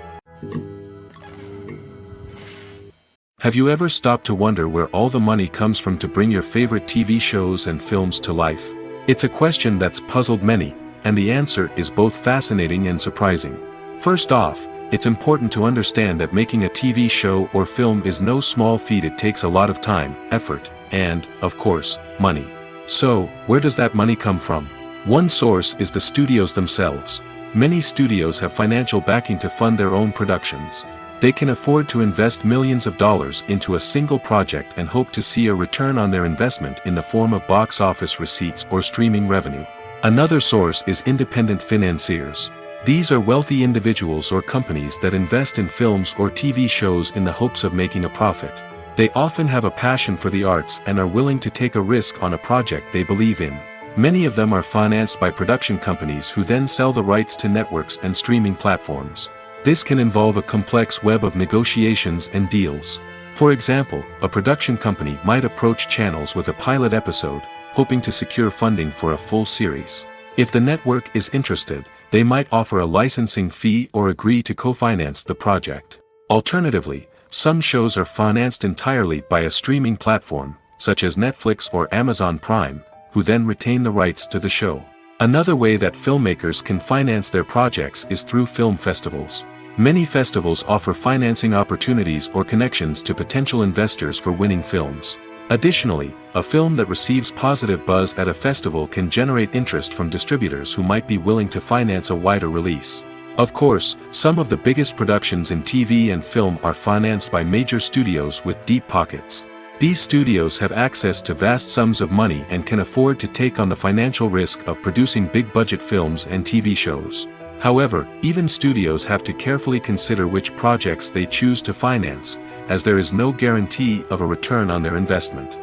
Have you ever stopped to wonder where all the money comes from to bring your favorite TV shows and films to life? It's a question that's puzzled many, and the answer is both fascinating and surprising. First off, it's important to understand that making a TV show or film is no small feat. It takes a lot of time, effort, and, of course, money. So, where does that money come from? One source is the studios themselves. Many studios have financial backing to fund their own productions. They can afford to invest millions of dollars into a single project and hope to see a return on their investment in the form of box office receipts or streaming revenue. Another source is independent financiers. These are wealthy individuals or companies that invest in films or TV shows in the hopes of making a profit. They often have a passion for the arts and are willing to take a risk on a project they believe in. Many of them are financed by production companies who then sell the rights to networks and streaming platforms. This can involve a complex web of negotiations and deals. For example, a production company might approach channels with a pilot episode, hoping to secure funding for a full series. If the network is interested, they might offer a licensing fee or agree to co-finance the project. Alternatively, some shows are financed entirely by a streaming platform, such as Netflix or Amazon Prime, who then retain the rights to the show. Another way that filmmakers can finance their projects is through film festivals. Many festivals offer financing opportunities or connections to potential investors for winning films. Additionally, a film that receives positive buzz at a festival can generate interest from distributors who might be willing to finance a wider release. Of course, some of the biggest productions in TV and film are financed by major studios with deep pockets. These studios have access to vast sums of money and can afford to take on the financial risk of producing big-budget films and TV shows. However, even studios have to carefully consider which projects they choose to finance, as there is no guarantee of a return on their investment.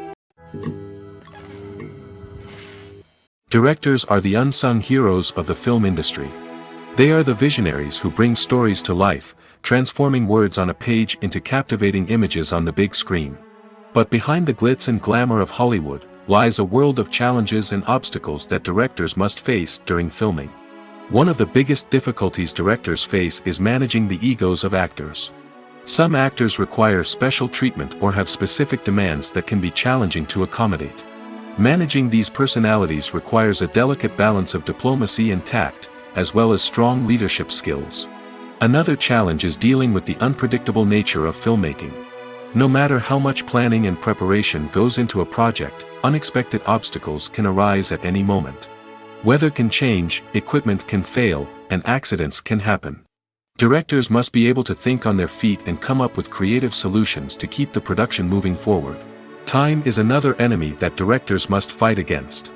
Directors are the unsung heroes of the film industry. They are the visionaries who bring stories to life, transforming words on a page into captivating images on the big screen. But behind the glitz and glamour of Hollywood, lies a world of challenges and obstacles that directors must face during filming. One of the biggest difficulties directors face is managing the egos of actors. Some actors require special treatment or have specific demands that can be challenging to accommodate. Managing these personalities requires a delicate balance of diplomacy and tact, as well as strong leadership skills. Another challenge is dealing with the unpredictable nature of filmmaking. No matter how much planning and preparation goes into a project, unexpected obstacles can arise at any moment. Weather can change, equipment can fail, and accidents can happen. Directors must be able to think on their feet and come up with creative solutions to keep the production moving forward. Time is another enemy that directors must fight against.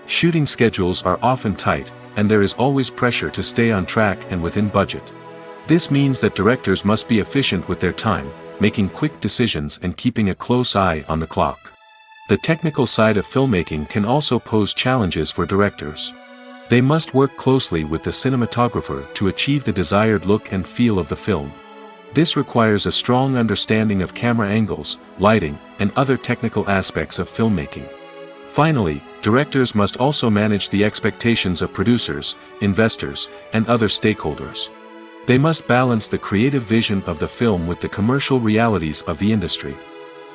Shooting schedules are often tight, and there is always pressure to stay on track and within budget. This means that directors must be efficient with their time, making quick decisions and keeping a close eye on the clock. The technical side of filmmaking can also pose challenges for directors. They must work closely with the cinematographer to achieve the desired look and feel of the film. This requires a strong understanding of camera angles, lighting, and other technical aspects of filmmaking. Finally, directors must also manage the expectations of producers, investors, and other stakeholders. They must balance the creative vision of the film with the commercial realities of the industry.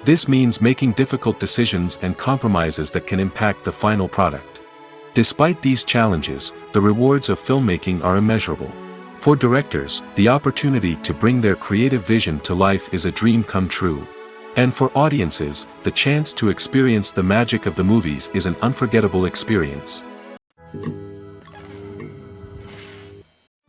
This means making difficult decisions and compromises that can impact the final product. Despite these challenges, the rewards of filmmaking are immeasurable. For directors, the opportunity to bring their creative vision to life is a dream come true. And for audiences, the chance to experience the magic of the movies is an unforgettable experience.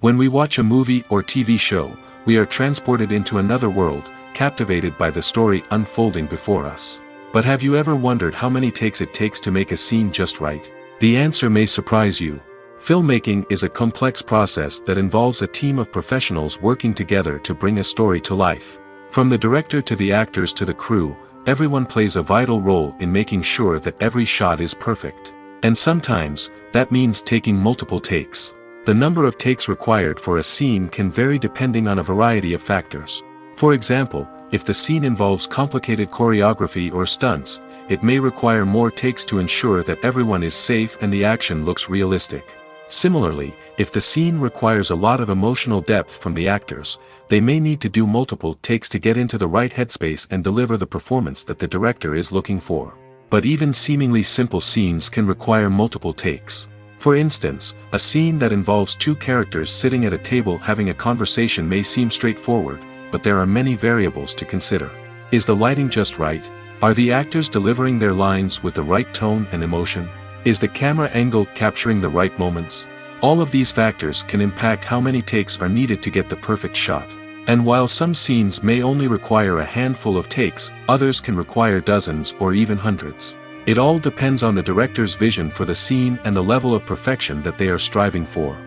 When we watch a movie or TV show, we are transported into another world, captivated by the story unfolding before us. But have you ever wondered how many takes it takes to make a scene just right? The answer may surprise you. Filmmaking is a complex process that involves a team of professionals working together to bring a story to life. From the director to the actors to the crew, everyone plays a vital role in making sure that every shot is perfect. And sometimes, that means taking multiple takes. The number of takes required for a scene can vary depending on a variety of factors. For example, if the scene involves complicated choreography or stunts, it may require more takes to ensure that everyone is safe and the action looks realistic. Similarly, If the scene requires a lot of emotional depth from the actors, they may need to do multiple takes to get into the right headspace and deliver the performance that the director is looking for. But even seemingly simple scenes can require multiple takes. For instance, a scene that involves two characters sitting at a table having a conversation may seem straightforward, but there are many variables to consider. Is the lighting just right? Are the actors delivering their lines with the right tone and emotion? Is the camera angle capturing the right moments? All of these factors can impact how many takes are needed to get the perfect shot. And while some scenes may only require a handful of takes, others can require dozens or even hundreds. It all depends on the director's vision for the scene and the level of perfection that they are striving for.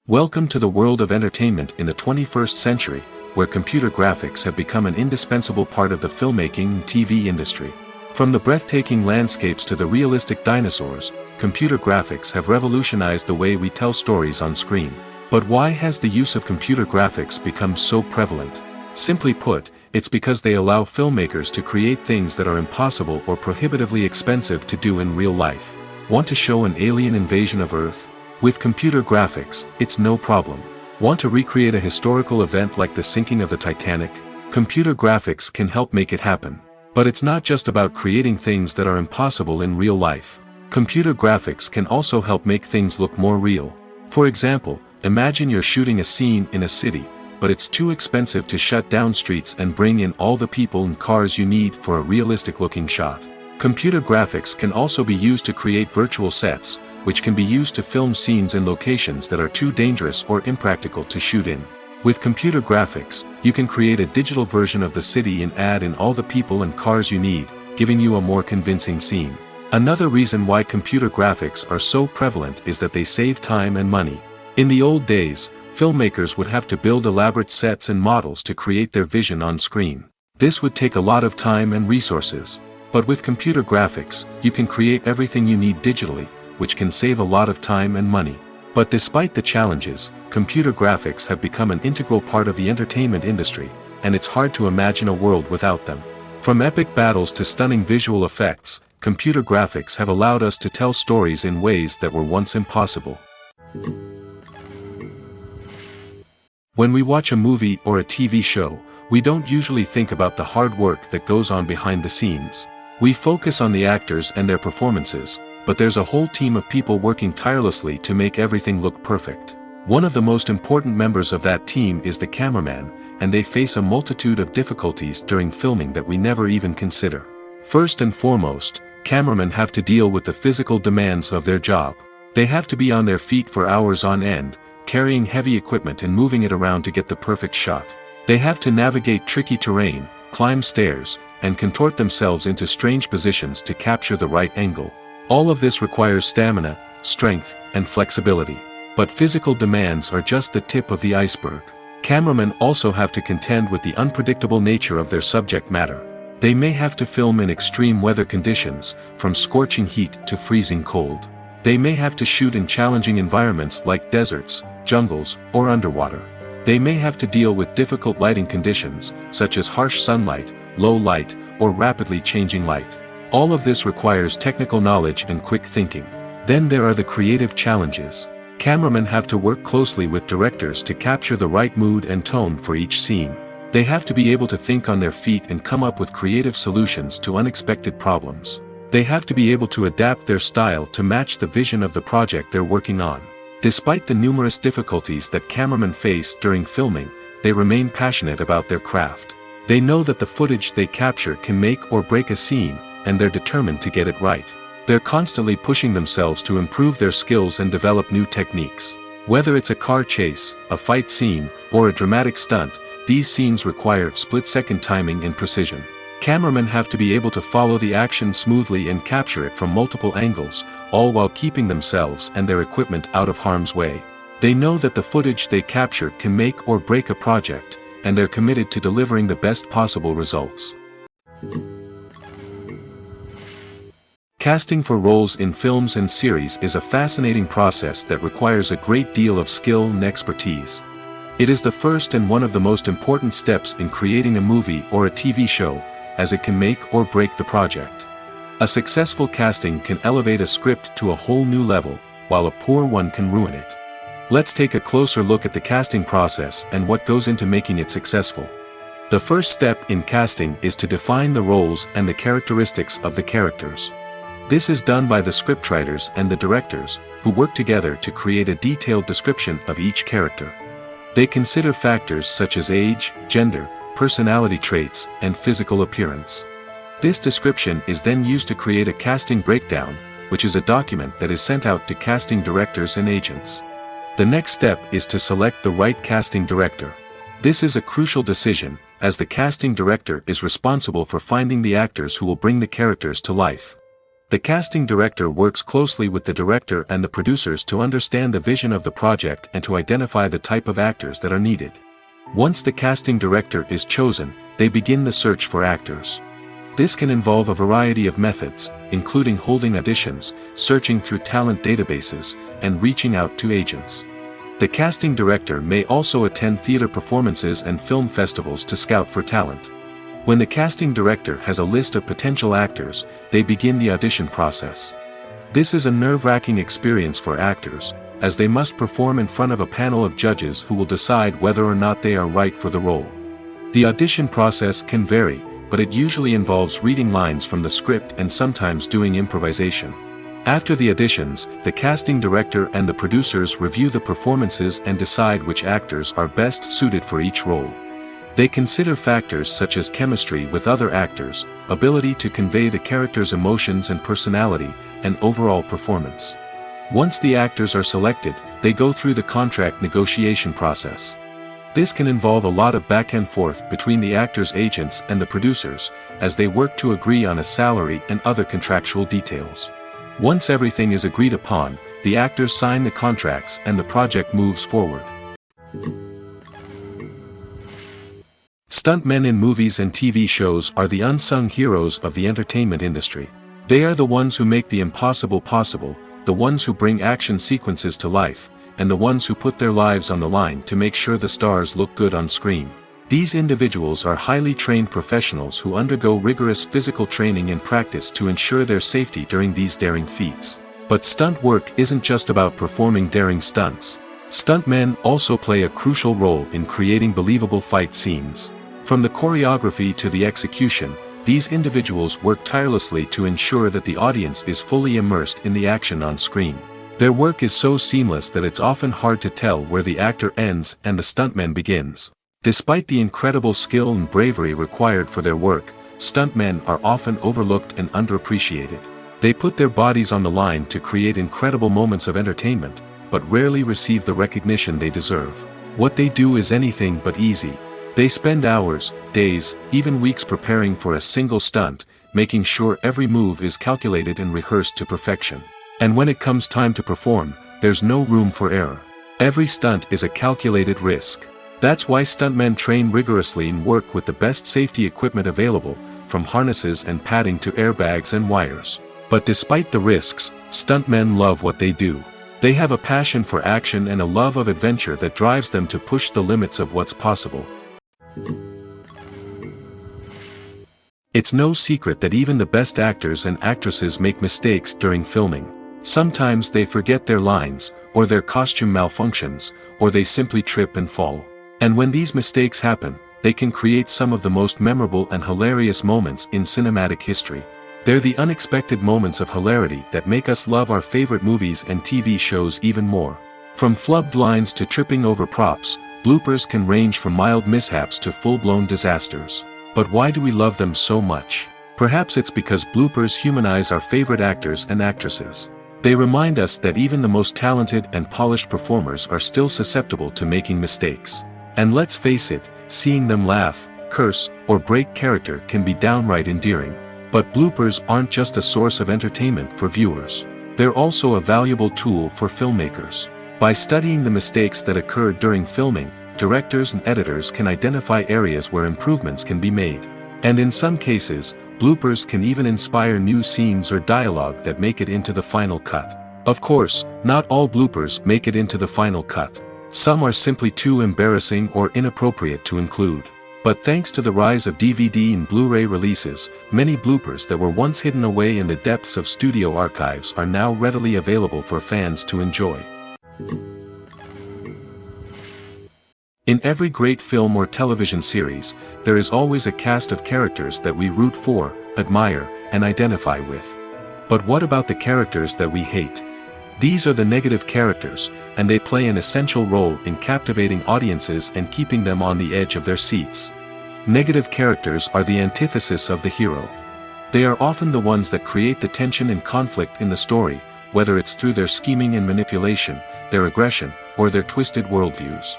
Welcome to the world of entertainment in the 21st century, where computer graphics have become an indispensable part of the filmmaking and TV industry. From the breathtaking landscapes to the realistic dinosaurs, computer graphics have revolutionized the way we tell stories on screen. But why has the use of computer graphics become so prevalent? Simply put, it's because they allow filmmakers to create things that are impossible or prohibitively expensive to do in real life. Want to show an alien invasion of Earth? With computer graphics, it's no problem. Want to recreate a historical event like the sinking of the Titanic? Computer graphics can help make it happen. But it's not just about creating things that are impossible in real life. Computer graphics can also help make things look more real. For example, imagine you're shooting a scene in a city, but it's too expensive to shut down streets and bring in all the people and cars you need for a realistic-looking shot. Computer graphics can also be used to create virtual sets, which can be used to film scenes in locations that are too dangerous or impractical to shoot in. With computer graphics, you can create a digital version of the city and add in all the people and cars you need, giving you a more convincing scene. Another reason why computer graphics are so prevalent is that they save time and money. In the old days, filmmakers would have to build elaborate sets and models to create their vision on screen. This would take a lot of time and resources. But with computer graphics, you can create everything you need digitally, which can save a lot of time and money. But despite the challenges, computer graphics have become an integral part of the entertainment industry, and it's hard to imagine a world without them. From epic battles to stunning visual effects, computer graphics have allowed us to tell stories in ways that were once impossible. When we watch a movie or a TV show, we don't usually think about the hard work that goes on behind the scenes. We focus on the actors and their performances, but there's a whole team of people working tirelessly to make everything look perfect. One of the most important members of that team is the cameraman, and they face a multitude of difficulties during filming that we never even consider. First and foremost, cameramen have to deal with the physical demands of their job. They have to be on their feet for hours on end, carrying heavy equipment and moving it around to get the perfect shot. They have to navigate tricky terrain, climb stairs, and contort themselves into strange positions to capture the right angle. All of this requires stamina, strength, and flexibility. But physical demands are just the tip of the iceberg. Cameramen also have to contend with the unpredictable nature of their subject matter. They may have to film in extreme weather conditions, from scorching heat to freezing cold. They may have to shoot in challenging environments like deserts, jungles, or underwater. They may have to deal with difficult lighting conditions, such as harsh sunlight, low light, or rapidly changing light. All of this requires technical knowledge and quick thinking. Then there are the creative challenges. Cameramen have to work closely with directors to capture the right mood and tone for each scene. They have to be able to think on their feet and come up with creative solutions to unexpected problems. They have to be able to adapt their style to match the vision of the project they're working on. Despite the numerous difficulties that cameramen face during filming, they remain passionate about their craft. They know that the footage they capture can make or break a scene, and they're determined to get it right. They're constantly pushing themselves to improve their skills and develop new techniques. Whether it's a car chase, a fight scene, or a dramatic stunt, these scenes require split-second timing and precision. Cameramen have to be able to follow the action smoothly and capture it from multiple angles, all while keeping themselves and their equipment out of harm's way. They know that the footage they capture can make or break a project, and they're committed to delivering the best possible results. Casting for roles in films and series is a fascinating process that requires a great deal of skill and expertise. It is the first and one of the most important steps in creating a movie or a TV show, as it can make or break the project. A successful casting can elevate a script to a whole new level, while a poor one can ruin it. Let's take a closer look at the casting process and what goes into making it successful. The first step in casting is to define the roles and the characteristics of the characters. This is done by the scriptwriters and the directors, who work together to create a detailed description of each character. They consider factors such as age, gender, personality traits, and physical appearance. This description is then used to create a casting breakdown, which is a document that is sent out to casting directors and agents. The next step is to select the right casting director. This is a crucial decision, as the casting director is responsible for finding the actors who will bring the characters to life. The casting director works closely with the director and the producers to understand the vision of the project and to identify the type of actors that are needed. Once the casting director is chosen, they begin the search for actors. This can involve a variety of methods, including holding auditions, searching through talent databases, and reaching out to agents. The casting director may also attend theater performances and film festivals to scout for talent. When the casting director has a list of potential actors, they begin the audition process. This is a nerve-wracking experience for actors, as they must perform in front of a panel of judges who will decide whether or not they are right for the role. The audition process can vary, but it usually involves reading lines from the script and sometimes doing improvisation. After the auditions, the casting director and the producers review the performances and decide which actors are best suited for each role. They consider factors such as chemistry with other actors, ability to convey the character's emotions and personality, and overall performance. Once the actors are selected, they go through the contract negotiation process. This can involve a lot of back and forth between the actors' agents and the producers, as they work to agree on a salary and other contractual details. Once everything is agreed upon, the actors sign the contracts and the project moves forward. Stuntmen in movies and TV shows are the unsung heroes of the entertainment industry. They are the ones who make the impossible possible, the ones who bring action sequences to life, and the ones who put their lives on the line to make sure the stars look good on screen. These individuals are highly trained professionals who undergo rigorous physical training and practice to ensure their safety during these daring feats. But stunt work isn't just about performing daring stunts. Stuntmen also play a crucial role in creating believable fight scenes. From the choreography to the execution, these individuals work tirelessly to ensure that the audience is fully immersed in the action on screen. Their work is so seamless that it's often hard to tell where the actor ends and the stuntman begins. Despite the incredible skill and bravery required for their work, stuntmen are often overlooked and underappreciated. They put their bodies on the line to create incredible moments of entertainment, but rarely receive the recognition they deserve. What they do is anything but easy. They spend hours, days, even weeks preparing for a single stunt, making sure every move is calculated and rehearsed to perfection. And when it comes time to perform, there's no room for error. Every stunt is a calculated risk. That's why stuntmen train rigorously and work with the best safety equipment available, from harnesses and padding to airbags and wires. But despite the risks, stuntmen love what they do. They have a passion for action and a love of adventure that drives them to push the limits of what's possible. It's no secret that even the best actors and actresses make mistakes during filming. Sometimes they forget their lines, or their costume malfunctions, or they simply trip and fall. And when these mistakes happen, they can create some of the most memorable and hilarious moments in cinematic history. They're the unexpected moments of hilarity that make us love our favorite movies and TV shows even more. From flubbed lines to tripping over props, bloopers can range from mild mishaps to full-blown disasters. But why do we love them so much? Perhaps it's because bloopers humanize our favorite actors and actresses. They remind us that even the most talented and polished performers are still susceptible to making mistakes. And let's face it, seeing them laugh, curse, or break character can be downright endearing. But bloopers aren't just a source of entertainment for viewers. They're also a valuable tool for filmmakers. By studying the mistakes that occurred during filming, directors and editors can identify areas where improvements can be made. And in some cases, bloopers can even inspire new scenes or dialogue that make it into the final cut. Of course, not all bloopers make it into the final cut. Some are simply too embarrassing or inappropriate to include. But thanks to the rise of DVD and Blu-ray releases, many bloopers that were once hidden away in the depths of studio archives are now readily available for fans to enjoy. In every great film or television series, there is always a cast of characters that we root for, admire, and identify with. But what about the characters that we hate? These are the negative characters, and they play an essential role in captivating audiences and keeping them on the edge of their seats. Negative characters are the antithesis of the hero. They are often the ones that create the tension and conflict in the story, whether it's through their scheming and manipulation, their aggression, or their twisted worldviews.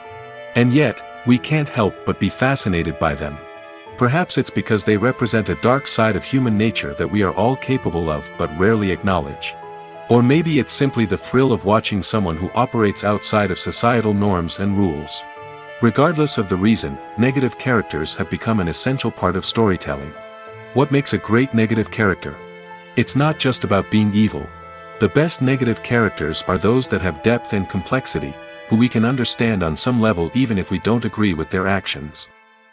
And yet, we can't help but be fascinated by them. Perhaps it's because they represent a dark side of human nature that we are all capable of but rarely acknowledge. Or maybe it's simply the thrill of watching someone who operates outside of societal norms and rules. Regardless of the reason, negative characters have become an essential part of storytelling. What makes a great negative character? It's not just about being evil. The best negative characters are those that have depth and complexity, who we can understand on some level even if we don't agree with their actions.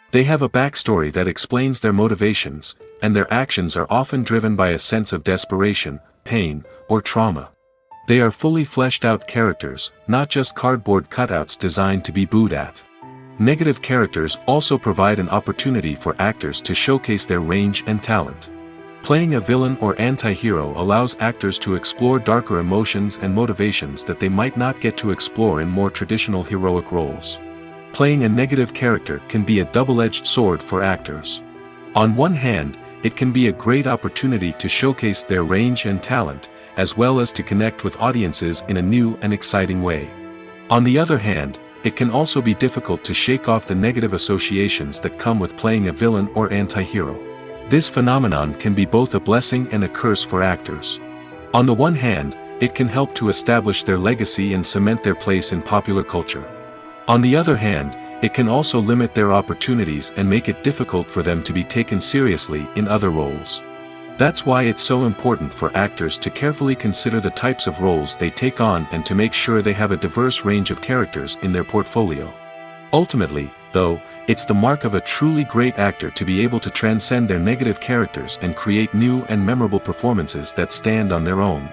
They have a backstory that explains their motivations, and their actions are often driven by a sense of desperation, pain, or trauma. They are fully fleshed out characters, not just cardboard cutouts designed to be booed at. Negative characters also provide an opportunity for actors to showcase their range and talent. Playing a villain or anti-hero allows actors to explore darker emotions and motivations that they might not get to explore in more traditional heroic roles. Playing a negative character can be a double-edged sword for actors. On one hand, it can be a great opportunity to showcase their range and talent, as well as to connect with audiences in a new and exciting way. On the other hand, it can also be difficult to shake off the negative associations that come with playing a villain or anti-hero. This phenomenon can be both a blessing and a curse for actors. On the one hand, it can help to establish their legacy and cement their place in popular culture. On the other hand, it can also limit their opportunities and make it difficult for them to be taken seriously in other roles. That's why it's so important for actors to carefully consider the types of roles they take on and to make sure they have a diverse range of characters in their portfolio. Ultimately, though, it's the mark of a truly great actor to be able to transcend their negative characters and create new and memorable performances that stand on their own.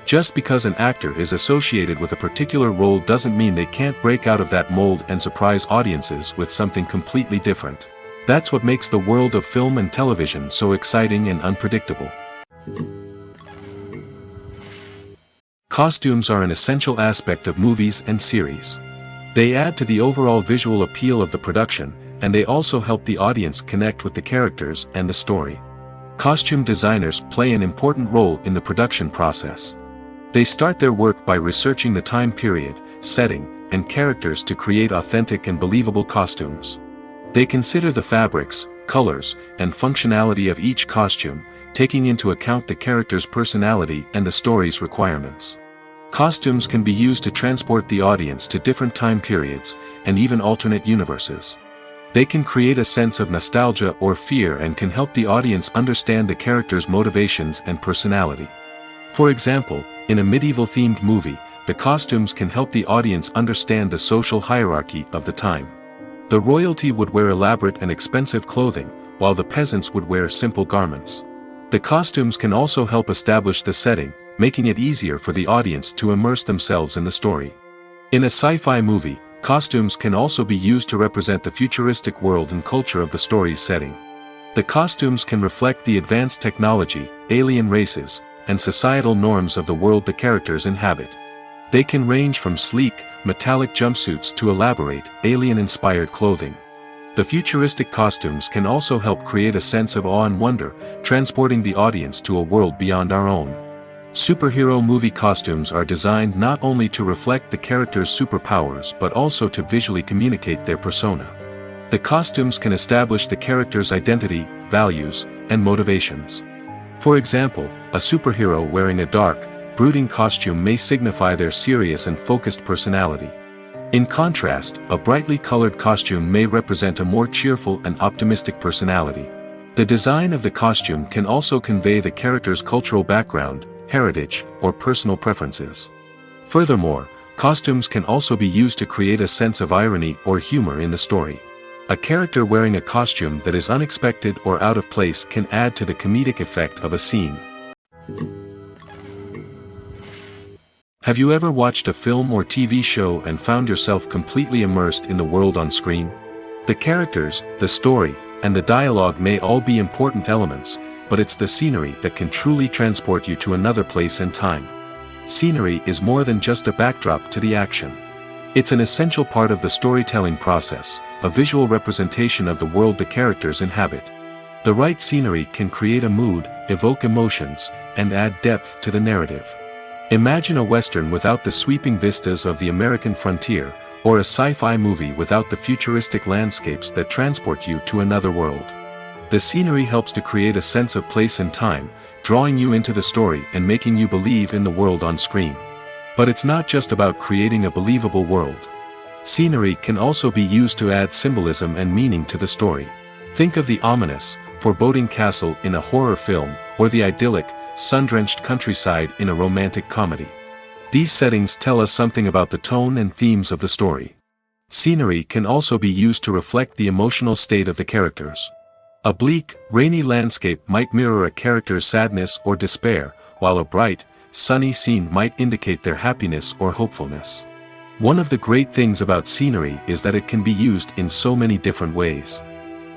Just because an actor is associated with a particular role doesn't mean they can't break out of that mold and surprise audiences with something completely different. That's what makes the world of film and television so exciting and unpredictable. Costumes are an essential aspect of movies and series. They add to the overall visual appeal of the production, and they also help the audience connect with the characters and the story. Costume designers play an important role in the production process. They start their work by researching the time period, setting, and characters to create authentic and believable costumes. They consider the fabrics, colors, and functionality of each costume, taking into account the character's personality and the story's requirements. Costumes can be used to transport the audience to different time periods, and even alternate universes. They can create a sense of nostalgia or fear and can help the audience understand the character's motivations and personality. For example, in a medieval-themed movie, the costumes can help the audience understand the social hierarchy of the time. The royalty would wear elaborate and expensive clothing, while the peasants would wear simple garments. The costumes can also help establish the setting, making it easier for the audience to immerse themselves in the story. In a sci-fi movie, costumes can also be used to represent the futuristic world and culture of the story's setting. The costumes can reflect the advanced technology, alien races, and societal norms of the world the characters inhabit. They can range from sleek, metallic jumpsuits to elaborate, alien-inspired clothing. The futuristic costumes can also help create a sense of awe and wonder, transporting the audience to a world beyond our own. Superhero movie costumes are designed not only to reflect the character's superpowers but also to visually communicate their persona. The costumes can establish the character's identity, values, and motivations. For example, a superhero wearing a dark, brooding costume may signify their serious and focused personality. In contrast, a brightly colored costume may represent a more cheerful and optimistic personality. The design of the costume can also convey the character's cultural background, heritage, or personal preferences. Furthermore, costumes can also be used to create a sense of irony or humor in the story. A character wearing a costume that is unexpected or out of place can add to the comedic effect of a scene. Have you ever watched a film or TV show and found yourself completely immersed in the world on screen? The characters, the story, and the dialogue may all be important elements, but it's the scenery that can truly transport you to another place and time. Scenery is more than just a backdrop to the action. It's an essential part of the storytelling process, a visual representation of the world the characters inhabit. The right scenery can create a mood, evoke emotions, and add depth to the narrative. Imagine a Western without the sweeping vistas of the American frontier, or a sci-fi movie without the futuristic landscapes that transport you to another world. The scenery helps to create a sense of place and time, drawing you into the story and making you believe in the world on screen. But it's not just about creating a believable world. Scenery can also be used to add symbolism and meaning to the story. Think of the ominous, foreboding castle in a horror film, or the idyllic, sun-drenched countryside in a romantic comedy. These settings tell us something about the tone and themes of the story. Scenery can also be used to reflect the emotional state of the characters. A bleak, rainy landscape might mirror a character's sadness or despair, while a bright, sunny scene might indicate their happiness or hopefulness. One of the great things about scenery is that it can be used in so many different ways.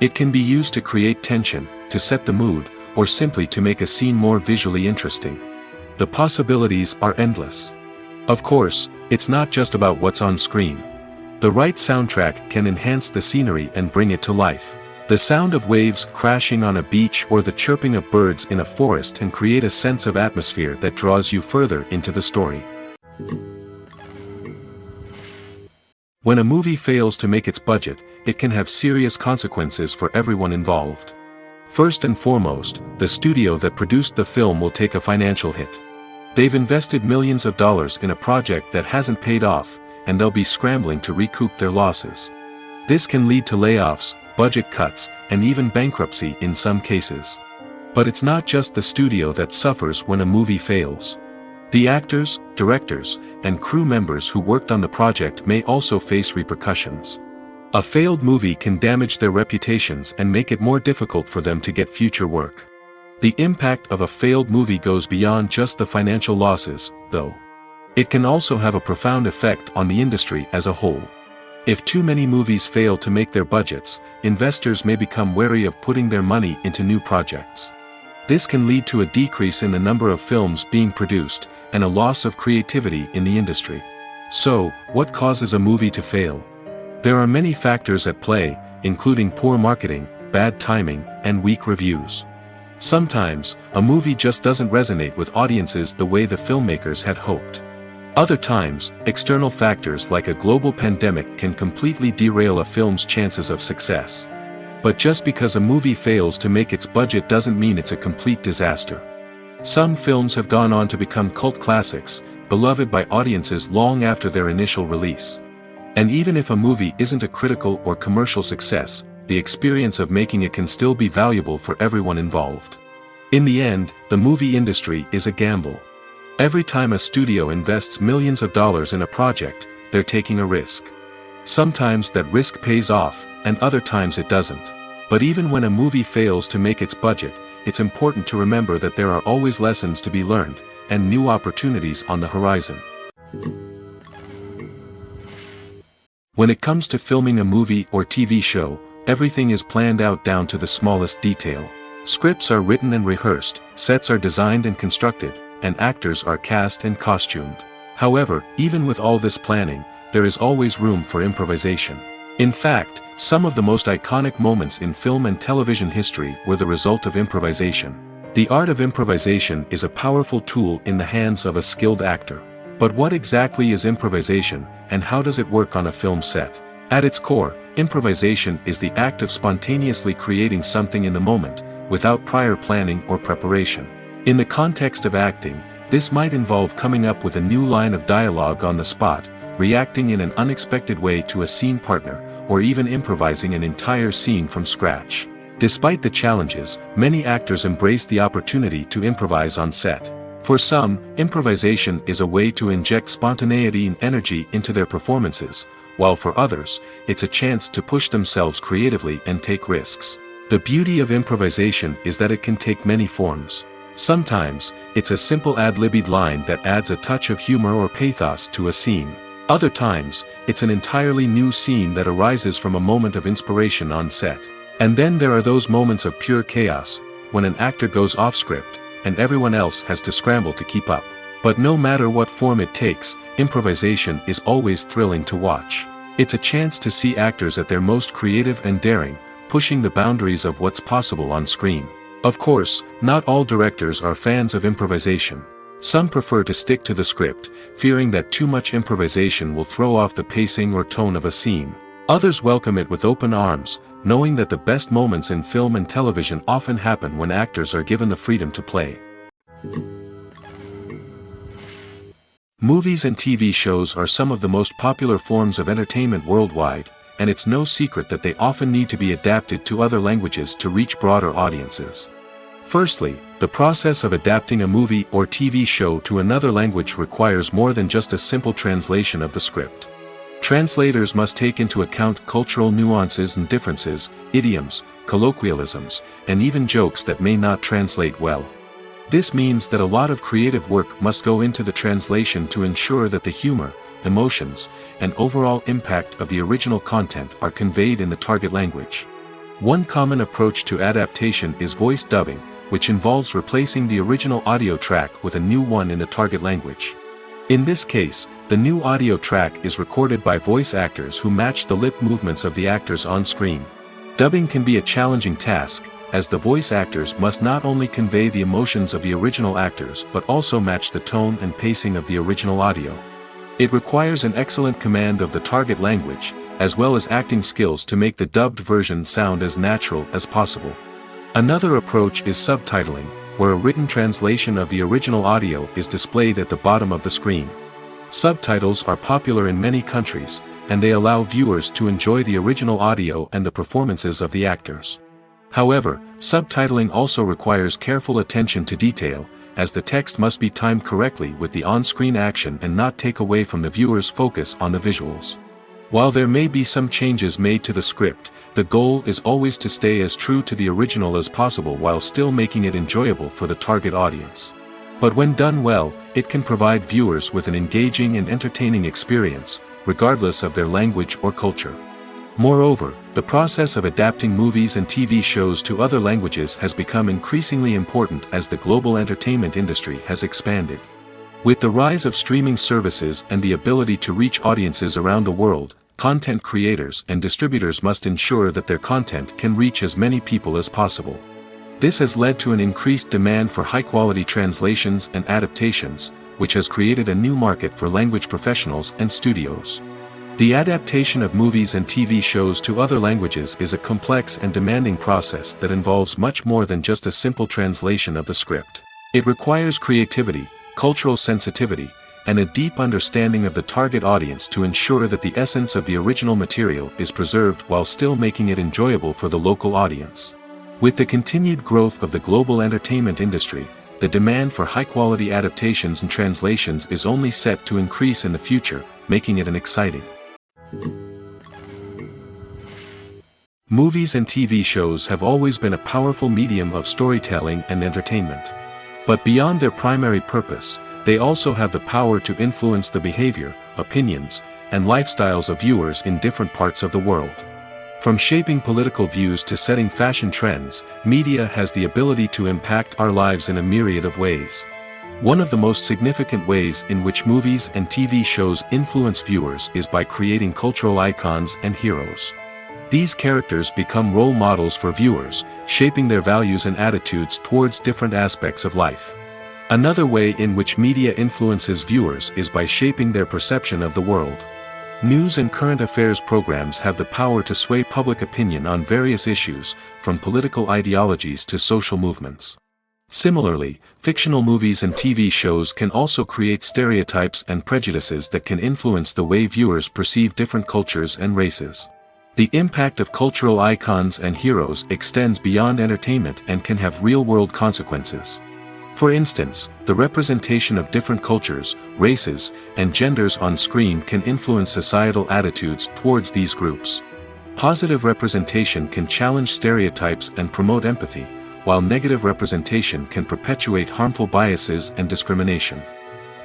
It can be used to create tension, to set the mood, or simply to make a scene more visually interesting. The possibilities are endless. Of course, it's not just about what's on screen. The right soundtrack can enhance the scenery and bring it to life. The sound of waves crashing on a beach or the chirping of birds in a forest can create a sense of atmosphere that draws you further into the story. When a movie fails to make its budget, it can have serious consequences for everyone involved. First and foremost, the studio that produced the film will take a financial hit. They've invested millions of dollars in a project that hasn't paid off, and they'll be scrambling to recoup their losses. This can lead to layoffs, budget cuts, and even bankruptcy in some cases. But it's not just the studio that suffers when a movie fails. The actors, directors, and crew members who worked on the project may also face repercussions. A failed movie can damage their reputations and make it more difficult for them to get future work. The impact of a failed movie goes beyond just the financial losses, though. It can also have a profound effect on the industry as a whole. If too many movies fail to make their budgets, investors may become wary of putting their money into new projects. This can lead to a decrease in the number of films being produced, and a loss of creativity in the industry. So, what causes a movie to fail? There are many factors at play, including poor marketing, bad timing, and weak reviews. Sometimes, a movie just doesn't resonate with audiences the way the filmmakers had hoped. Other times, external factors like a global pandemic can completely derail a film's chances of success. But just because a movie fails to make its budget doesn't mean it's a complete disaster. Some films have gone on to become cult classics, beloved by audiences long after their initial release. And even if a movie isn't a critical or commercial success, the experience of making it can still be valuable for everyone involved. In the end, the movie industry is a gamble. Every time a studio invests millions of dollars in a project, they're taking a risk. Sometimes that risk pays off, and other times it doesn't. But even when a movie fails to make its budget, it's important to remember that there are always lessons to be learned, and new opportunities on the horizon. When it comes to filming a movie or TV show, everything is planned out down to the smallest detail. Scripts are written and rehearsed, sets are designed and constructed, and actors are cast and costumed. However, even with all this planning, there is always room for improvisation. In fact, some of the most iconic moments in film and television history were the result of improvisation. The art of improvisation is a powerful tool in the hands of a skilled actor. But what exactly is improvisation, and how does it work on a film set? At its core, improvisation is the act of spontaneously creating something in the moment, without prior planning or preparation. In the context of acting, this might involve coming up with a new line of dialogue on the spot, reacting in an unexpected way to a scene partner, or even improvising an entire scene from scratch. Despite the challenges, many actors embrace the opportunity to improvise on set. For some, improvisation is a way to inject spontaneity and energy into their performances, while for others, it's a chance to push themselves creatively and take risks. The beauty of improvisation is that it can take many forms. Sometimes, it's a simple ad-libbed line that adds a touch of humor or pathos to a scene. Other times, it's an entirely new scene that arises from a moment of inspiration on set. And then there are those moments of pure chaos, when an actor goes off script, and everyone else has to scramble to keep up. But no matter what form it takes, improvisation is always thrilling to watch. It's a chance to see actors at their most creative and daring, pushing the boundaries of what's possible on screen. Of course, not all directors are fans of improvisation. Some prefer to stick to the script, fearing that too much improvisation will throw off the pacing or tone of a scene. Others welcome it with open arms, knowing that the best moments in film and television often happen when actors are given the freedom to play. Movies and TV shows are some of the most popular forms of entertainment worldwide, and it's no secret that they often need to be adapted to other languages to reach broader audiences. Firstly, the process of adapting a movie or TV show to another language requires more than just a simple translation of the script. Translators must take into account cultural nuances and differences, idioms, colloquialisms, and even jokes that may not translate well. This means that a lot of creative work must go into the translation to ensure that the humor, emotions, and overall impact of the original content are conveyed in the target language. One common approach to adaptation is voice dubbing, which involves replacing the original audio track with a new one in the target language. In this case, the new audio track is recorded by voice actors who match the lip movements of the actors on screen. Dubbing can be a challenging task, as the voice actors must not only convey the emotions of the original actors but also match the tone and pacing of the original audio. It requires an excellent command of the target language, as well as acting skills to make the dubbed version sound as natural as possible. Another approach is subtitling, where a written translation of the original audio is displayed at the bottom of the screen. Subtitles are popular in many countries, and they allow viewers to enjoy the original audio and the performances of the actors. However, subtitling also requires careful attention to detail, as the text must be timed correctly with the on-screen action and not take away from the viewer's focus on the visuals. While there may be some changes made to the script, the goal is always to stay as true to the original as possible while still making it enjoyable for the target audience. But when done well, it can provide viewers with an engaging and entertaining experience, regardless of their language or culture. Moreover, the process of adapting movies and TV shows to other languages has become increasingly important as the global entertainment industry has expanded. With the rise of streaming services and the ability to reach audiences around the world, content creators and distributors must ensure that their content can reach as many people as possible. This has led to an increased demand for high-quality translations and adaptations, which has created a new market for language professionals and studios. The adaptation of movies and TV shows to other languages is a complex and demanding process that involves much more than just a simple translation of the script. It requires creativity, cultural sensitivity, and a deep understanding of the target audience to ensure that the essence of the original material is preserved while still making it enjoyable for the local audience. With the continued growth of the global entertainment industry, the demand for high-quality adaptations and translations is only set to increase in the future, making it an exciting. Movies and TV shows have always been a powerful medium of storytelling and entertainment. But beyond their primary purpose, they also have the power to influence the behavior, opinions, and lifestyles of viewers in different parts of the world. From shaping political views to setting fashion trends, media has the ability to impact our lives in a myriad of ways. One of the most significant ways in which movies and TV shows influence viewers is by creating cultural icons and heroes. These characters become role models for viewers, shaping their values and attitudes towards different aspects of life. Another way in which media influences viewers is by shaping their perception of the world. News and current affairs programs have the power to sway public opinion on various issues, from political ideologies to social movements. Similarly, fictional movies and TV shows can also create stereotypes and prejudices that can influence the way viewers perceive different cultures and races. The impact of cultural icons and heroes extends beyond entertainment and can have real-world consequences. For instance, the representation of different cultures, races, and genders on screen can influence societal attitudes towards these groups. Positive representation can challenge stereotypes and promote empathy, while negative representation can perpetuate harmful biases and discrimination.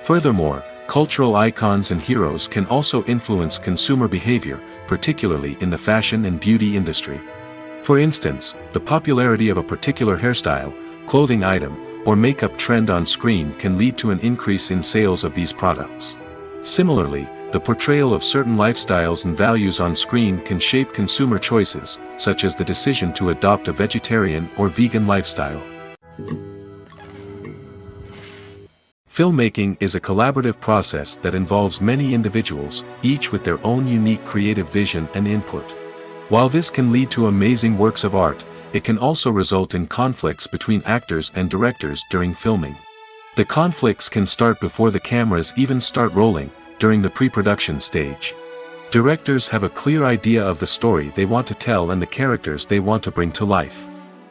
Furthermore, cultural icons and heroes can also influence consumer behavior, particularly in the fashion and beauty industry. For instance, the popularity of a particular hairstyle, clothing item, or makeup trend on screen can lead to an increase in sales of these products. Similarly, the portrayal of certain lifestyles and values on screen can shape consumer choices, such as the decision to adopt a vegetarian or vegan lifestyle. Filmmaking is a collaborative process that involves many individuals, each with their own unique creative vision and input. While this can lead to amazing works of art, it can also result in conflicts between actors and directors during filming. The conflicts can start before the cameras even start rolling, during the pre-production stage. Directors have a clear idea of the story they want to tell and the characters they want to bring to life.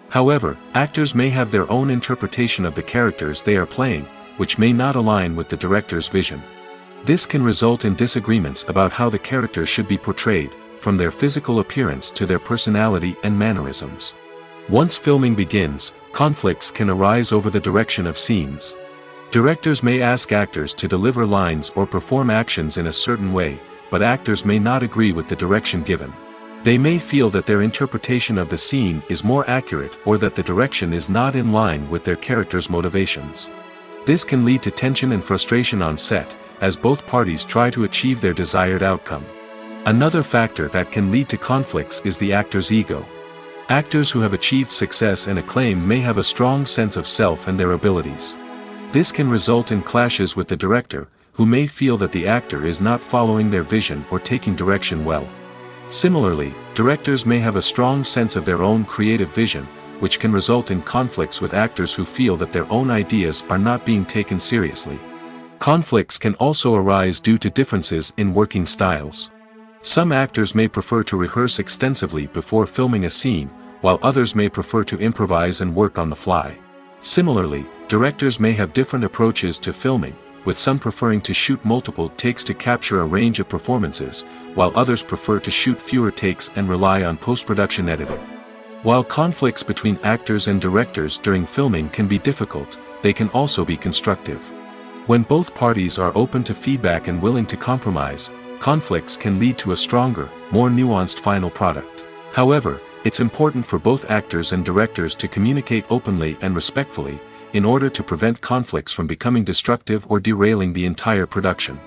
However, actors may have their own interpretation of the characters they are playing, which may not align with the director's vision. This can result in disagreements about how the characters should be portrayed, from their physical appearance to their personality and mannerisms. Once filming begins, conflicts can arise over the direction of scenes. Directors may ask actors to deliver lines or perform actions in a certain way, but actors may not agree with the direction given. They may feel that their interpretation of the scene is more accurate or that the direction is not in line with their character's motivations. This can lead to tension and frustration on set, as both parties try to achieve their desired outcome. Another factor that can lead to conflicts is the actor's ego. Actors who have achieved success and acclaim may have a strong sense of self and their abilities. This can result in clashes with the director, who may feel that the actor is not following their vision or taking direction well. Similarly, directors may have a strong sense of their own creative vision, which can result in conflicts with actors who feel that their own ideas are not being taken seriously. Conflicts can also arise due to differences in working styles. Some actors may prefer to rehearse extensively before filming a scene, while others may prefer to improvise and work on the fly. Similarly, directors may have different approaches to filming, with some preferring to shoot multiple takes to capture a range of performances, while others prefer to shoot fewer takes and rely on post-production editing. While conflicts between actors and directors during filming can be difficult, they can also be constructive. When both parties are open to feedback and willing to compromise, conflicts can lead to a stronger, more nuanced final product. However, it's important for both actors and directors to communicate openly and respectfully, in order to prevent conflicts from becoming destructive or derailing the entire production.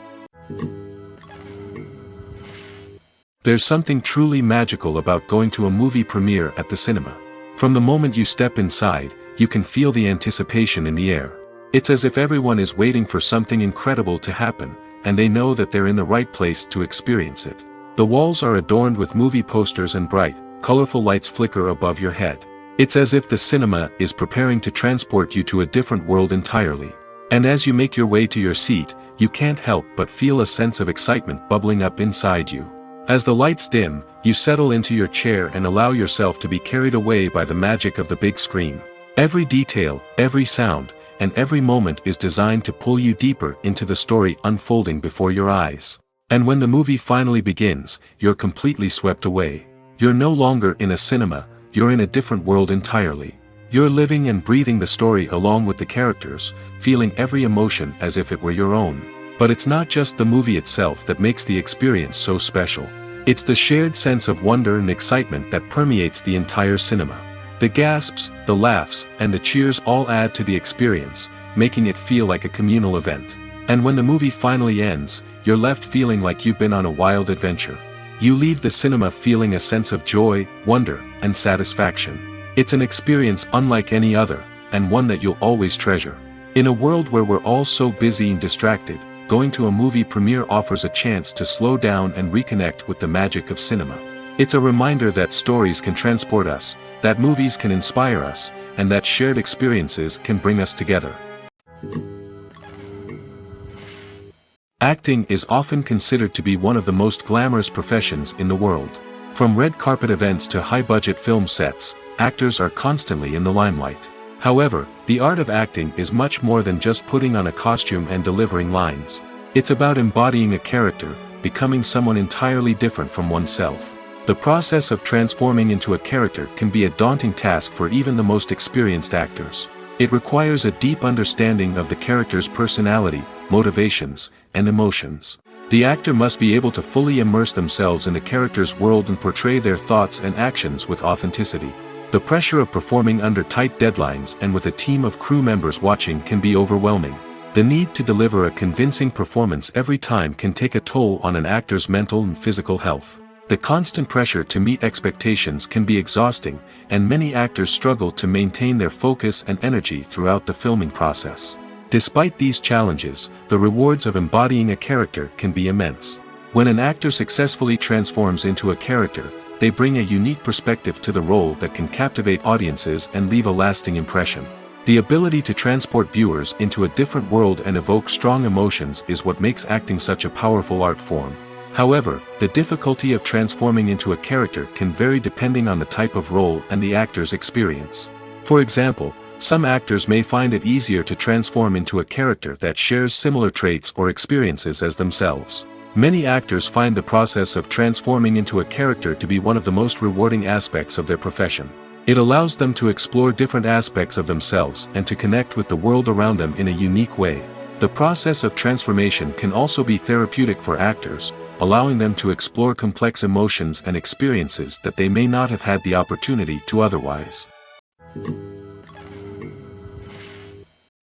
There's something truly magical about going to a movie premiere at the cinema. From the moment you step inside, you can feel the anticipation in the air. It's as if everyone is waiting for something incredible to happen, and they know that they're in the right place to experience it. The walls are adorned with movie posters and bright, colorful lights flicker above your head. It's as if the cinema is preparing to transport you to a different world entirely. And as you make your way to your seat, you can't help but feel a sense of excitement bubbling up inside you. As the lights dim, you settle into your chair and allow yourself to be carried away by the magic of the big screen. Every detail, every sound, and every moment is designed to pull you deeper into the story unfolding before your eyes. And when the movie finally begins, you're completely swept away. You're no longer in a cinema, you're in a different world entirely. You're living and breathing the story along with the characters, feeling every emotion as if it were your own. But it's not just the movie itself that makes the experience so special. It's the shared sense of wonder and excitement that permeates the entire cinema. The gasps, the laughs, and the cheers all add to the experience, making it feel like a communal event. And when the movie finally ends, you're left feeling like you've been on a wild adventure. You leave the cinema feeling a sense of joy, wonder, and satisfaction. It's an experience unlike any other, and one that you'll always treasure. In a world where we're all so busy and distracted, going to a movie premiere offers a chance to slow down and reconnect with the magic of cinema. It's a reminder that stories can transport us, that movies can inspire us, and that shared experiences can bring us together. Acting is often considered to be one of the most glamorous professions in the world. From red carpet events to high-budget film sets, actors are constantly in the limelight. However, the art of acting is much more than just putting on a costume and delivering lines. It's about embodying a character, becoming someone entirely different from oneself. The process of transforming into a character can be a daunting task for even the most experienced actors. It requires a deep understanding of the character's personality, motivations, and emotions. The actor must be able to fully immerse themselves in the character's world and portray their thoughts and actions with authenticity. The pressure of performing under tight deadlines and with a team of crew members watching can be overwhelming. The need to deliver a convincing performance every time can take a toll on an actor's mental and physical health. The constant pressure to meet expectations can be exhausting, and many actors struggle to maintain their focus and energy throughout the filming process. Despite these challenges, the rewards of embodying a character can be immense. When an actor successfully transforms into a character, they bring a unique perspective to the role that can captivate audiences and leave a lasting impression. The ability to transport viewers into a different world and evoke strong emotions is what makes acting such a powerful art form. However, the difficulty of transforming into a character can vary depending on the type of role and the actor's experience. For example, some actors may find it easier to transform into a character that shares similar traits or experiences as themselves. Many actors find the process of transforming into a character to be one of the most rewarding aspects of their profession. It allows them to explore different aspects of themselves and to connect with the world around them in a unique way. The process of transformation can also be therapeutic for actors, allowing them to explore complex emotions and experiences that they may not have had the opportunity to otherwise.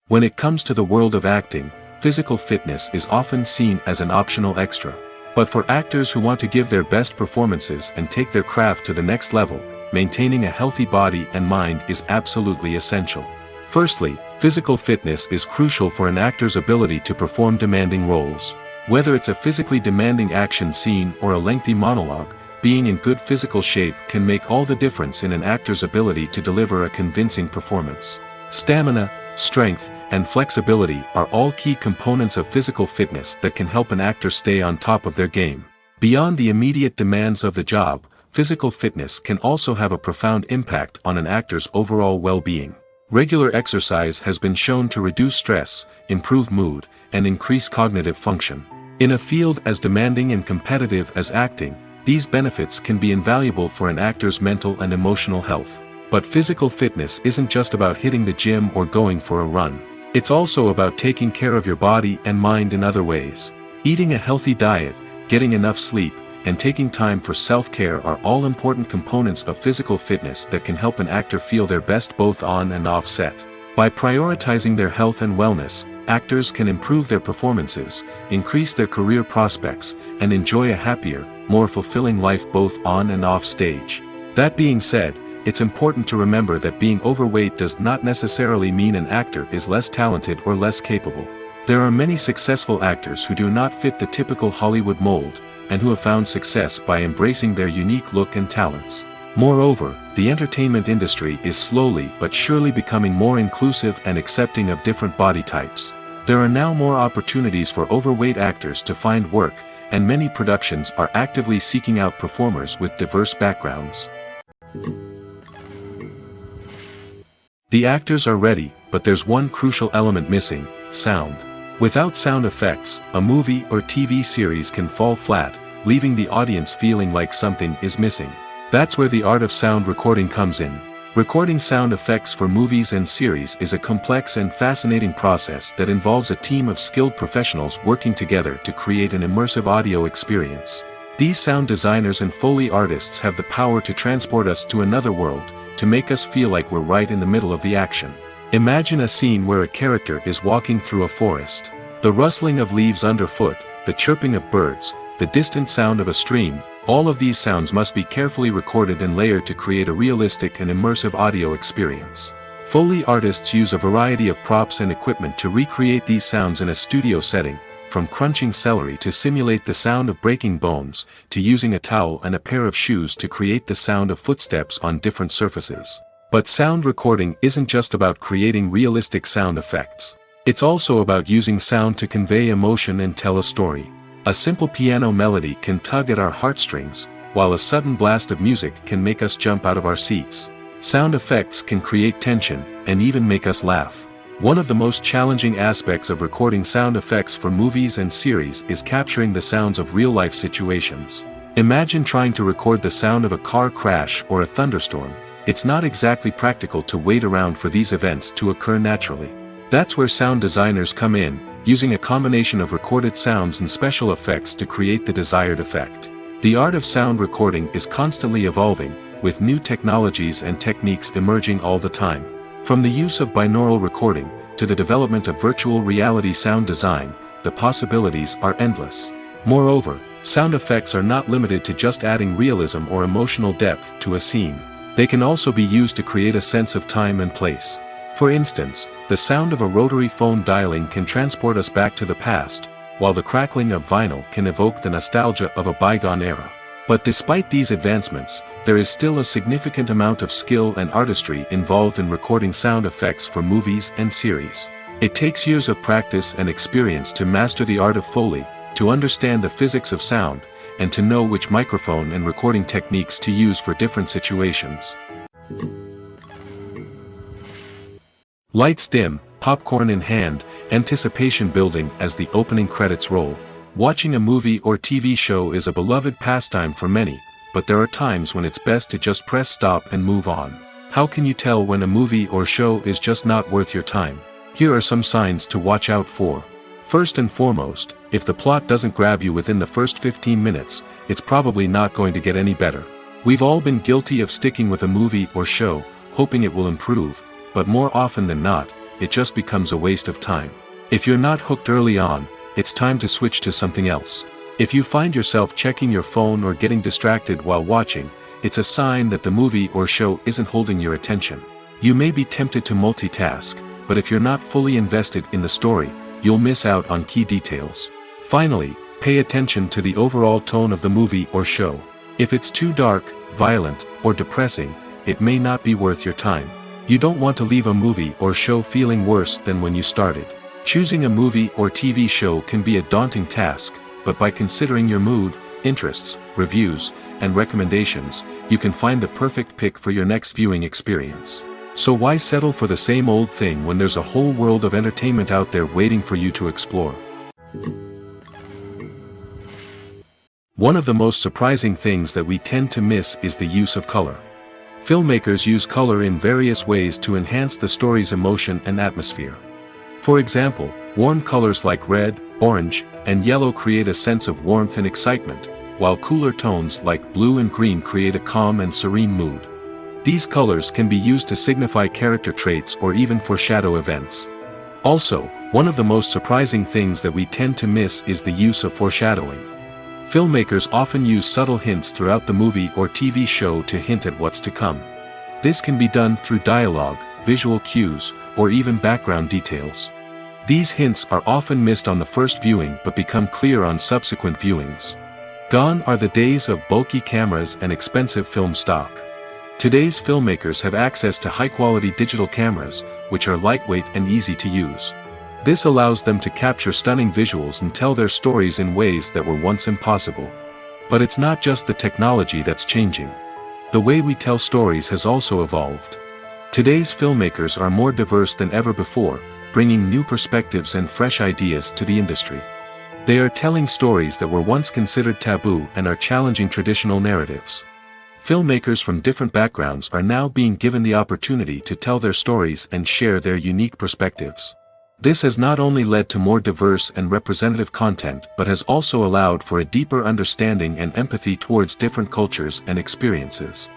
When it comes to the world of acting, physical fitness is often seen as an optional extra. But for actors who want to give their best performances and take their craft to the next level, maintaining a healthy body and mind is absolutely essential. Firstly, physical fitness is crucial for an actor's ability to perform demanding roles. Whether it's a physically demanding action scene or a lengthy monologue, being in good physical shape can make all the difference in an actor's ability to deliver a convincing performance. Stamina, strength, and flexibility are all key components of physical fitness that can help an actor stay on top of their game. Beyond the immediate demands of the job, physical fitness can also have a profound impact on an actor's overall well-being. Regular exercise has been shown to reduce stress, improve mood, and increase cognitive function. In a field as demanding and competitive as acting, these benefits can be invaluable for an actor's mental and emotional health. But physical fitness isn't just about hitting the gym or going for a run. It's also about taking care of your body and mind in other ways. Eating a healthy diet, getting enough sleep, and taking time for self-care are all important components of physical fitness that can help an actor feel their best both on and off set. By prioritizing their health and wellness, actors can improve their performances, increase their career prospects, and enjoy a happier, more fulfilling life both on and off stage. That being said, it's important to remember that being overweight does not necessarily mean an actor is less talented or less capable. There are many successful actors who do not fit the typical Hollywood mold, and who have found success by embracing their unique look and talents. Moreover, the entertainment industry is slowly but surely becoming more inclusive and accepting of different body types. There are now more opportunities for overweight actors to find work, and many productions are actively seeking out performers with diverse backgrounds. The actors are ready, but there's one crucial element missing: sound. Without sound effects, a movie or TV series can fall flat, leaving the audience feeling like something is missing. That's where the art of sound recording comes in. Recording sound effects for movies and series is a complex and fascinating process that involves a team of skilled professionals working together to create an immersive audio experience. These sound designers and Foley artists have the power to transport us to another world, to make us feel like we're right in the middle of the action. Imagine a scene where a character is walking through a forest. The rustling of leaves underfoot, the chirping of birds, the distant sound of a stream, all of these sounds must be carefully recorded and layered to create a realistic and immersive audio experience. Foley artists use a variety of props and equipment to recreate these sounds in a studio setting, from crunching celery to simulate the sound of breaking bones, to using a towel and a pair of shoes to create the sound of footsteps on different surfaces. But sound recording isn't just about creating realistic sound effects. It's also about using sound to convey emotion and tell a story. A simple piano melody can tug at our heartstrings, while a sudden blast of music can make us jump out of our seats. Sound effects can create tension, and even make us laugh. One of the most challenging aspects of recording sound effects for movies and series is capturing the sounds of real-life situations. Imagine trying to record the sound of a car crash or a thunderstorm. It's not exactly practical to wait around for these events to occur naturally. That's where sound designers come in, using a combination of recorded sounds and special effects to create the desired effect. The art of sound recording is constantly evolving, with new technologies and techniques emerging all the time. From the use of binaural recording, to the development of virtual reality sound design, the possibilities are endless. Moreover, sound effects are not limited to just adding realism or emotional depth to a scene. They can also be used to create a sense of time and place. For instance, the sound of a rotary phone dialing can transport us back to the past, while the crackling of vinyl can evoke the nostalgia of a bygone era. But despite these advancements, there is still a significant amount of skill and artistry involved in recording sound effects for movies and series. It takes years of practice and experience to master the art of Foley, to understand the physics of sound, and to know which microphone and recording techniques to use for different situations. Lights dim, popcorn in hand, anticipation building as the opening credits roll. Watching a movie or TV show is a beloved pastime for many, but there are times when it's best to just press stop and move on. How can you tell when a movie or show is just not worth your time? Here are some signs to watch out for. First and foremost, if the plot doesn't grab you within the first 15 minutes, it's probably not going to get any better. We've all been guilty of sticking with a movie or show, hoping it will improve, but more often than not, it just becomes a waste of time. If you're not hooked early on, it's time to switch to something else. If you find yourself checking your phone or getting distracted while watching, it's a sign that the movie or show isn't holding your attention. You may be tempted to multitask, but if you're not fully invested in the story, you'll miss out on key details. Finally, pay attention to the overall tone of the movie or show. If it's too dark, violent, or depressing, it may not be worth your time. You don't want to leave a movie or show feeling worse than when you started. Choosing a movie or TV show can be a daunting task, but by considering your mood, interests, reviews, and recommendations, you can find the perfect pick for your next viewing experience. So why settle for the same old thing when there's a whole world of entertainment out there waiting for you to explore? One of the most surprising things that we tend to miss is the use of color. Filmmakers use color in various ways to enhance the story's emotion and atmosphere. For example, warm colors like red, orange, and yellow create a sense of warmth and excitement, while cooler tones like blue and green create a calm and serene mood. These colors can be used to signify character traits or even foreshadow events. Also, one of the most surprising things that we tend to miss is the use of foreshadowing. Filmmakers often use subtle hints throughout the movie or TV show to hint at what's to come. This can be done through dialogue, visual cues, or even background details. These hints are often missed on the first viewing but become clear on subsequent viewings. Gone are the days of bulky cameras and expensive film stock. Today's filmmakers have access to high-quality digital cameras, which are lightweight and easy to use. This allows them to capture stunning visuals and tell their stories in ways that were once impossible. But it's not just the technology that's changing. The way we tell stories has also evolved. Today's filmmakers are more diverse than ever before, bringing new perspectives and fresh ideas to the industry. They are telling stories that were once considered taboo and are challenging traditional narratives. Filmmakers from different backgrounds are now being given the opportunity to tell their stories and share their unique perspectives. This has not only led to more diverse and representative content but has also allowed for a deeper understanding and empathy towards different cultures and experiences.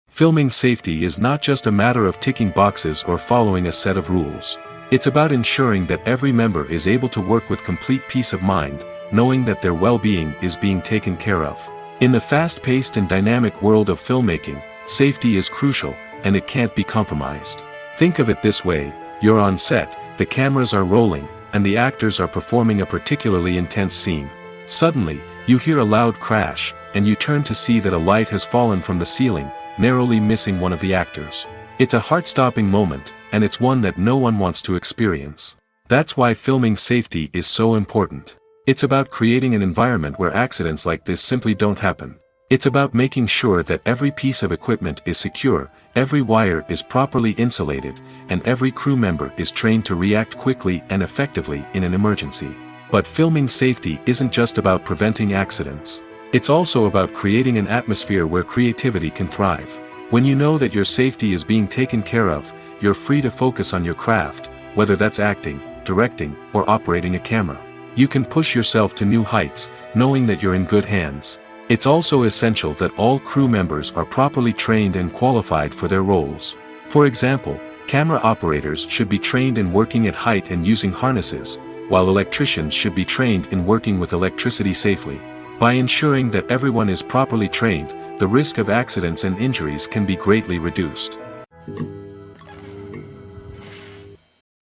Filming safety is not just a matter of ticking boxes or following a set of rules. It's about ensuring that every member is able to work with complete peace of mind, knowing that their well-being is being taken care of. In the fast-paced and dynamic world of filmmaking, safety is crucial, and it can't be compromised. Think of it this way: you're on set, the cameras are rolling, and the actors are performing a particularly intense scene. Suddenly, you hear a loud crash, and you turn to see that a light has fallen from the ceiling, narrowly missing one of the actors. It's a heart-stopping moment, and it's one that no one wants to experience. That's why filming safety is so important. It's about creating an environment where accidents like this simply don't happen. It's about making sure that every piece of equipment is secure, every wire is properly insulated, and every crew member is trained to react quickly and effectively in an emergency. But filming safety isn't just about preventing accidents. It's also about creating an atmosphere where creativity can thrive. When you know that your safety is being taken care of, you're free to focus on your craft, whether that's acting, directing, or operating a camera. You can push yourself to new heights, knowing that you're in good hands. It's also essential that all crew members are properly trained and qualified for their roles. For example, camera operators should be trained in working at height and using harnesses, while electricians should be trained in working with electricity safely. By ensuring that everyone is properly trained, the risk of accidents and injuries can be greatly reduced.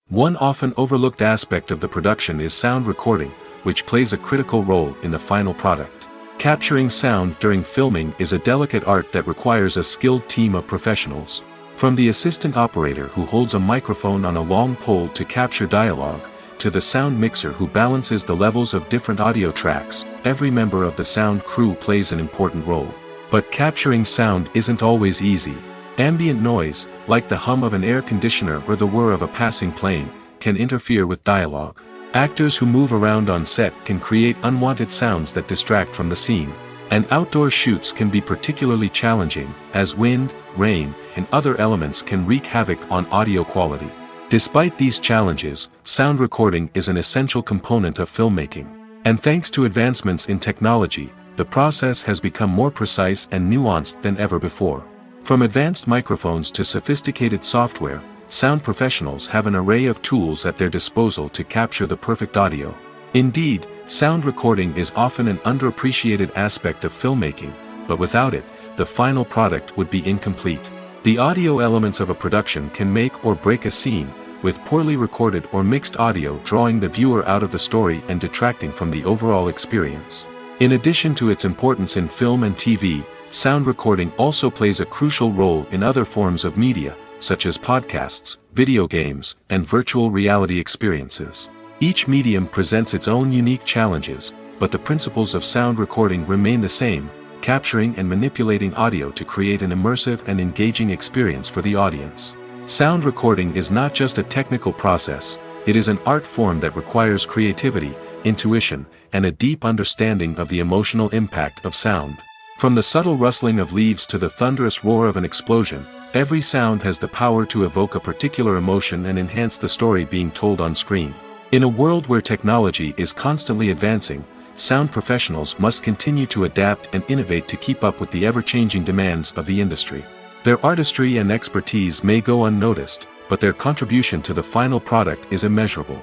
One often overlooked aspect of the production is sound recording, which plays a critical role in the final product. Capturing sound during filming is a delicate art that requires a skilled team of professionals. From the assistant operator who holds a microphone on a long pole to capture dialogue, to the sound mixer who balances the levels of different audio tracks, every member of the sound crew plays an important role. But capturing sound isn't always easy. Ambient noise, like the hum of an air conditioner or the whir of a passing plane, can interfere with dialogue. Actors who move around on set can create unwanted sounds that distract from the scene. And outdoor shoots can be particularly challenging, as wind, rain, and other elements can wreak havoc on audio quality. Despite these challenges, sound recording is an essential component of filmmaking. And thanks to advancements in technology, the process has become more precise and nuanced than ever before. From advanced microphones to sophisticated software, sound professionals have an array of tools at their disposal to capture the perfect audio. Indeed, sound recording is often an underappreciated aspect of filmmaking, but without it, the final product would be incomplete. The audio elements of a production can make or break a scene, with poorly recorded or mixed audio drawing the viewer out of the story and detracting from the overall experience. In addition to its importance in film and TV, sound recording also plays a crucial role in other forms of media, such as podcasts, video games, and virtual reality experiences. Each medium presents its own unique challenges, but the principles of sound recording remain the same: capturing and manipulating audio to create an immersive and engaging experience for the audience. Sound recording is not just a technical process, it is an art form that requires creativity, intuition, and a deep understanding of the emotional impact of sound. From the subtle rustling of leaves to the thunderous roar of an explosion, every sound has the power to evoke a particular emotion and enhance the story being told on screen. In a world where technology is constantly advancing, sound professionals must continue to adapt and innovate to keep up with the ever-changing demands of the industry. Their artistry and expertise may go unnoticed, but their contribution to the final product is immeasurable.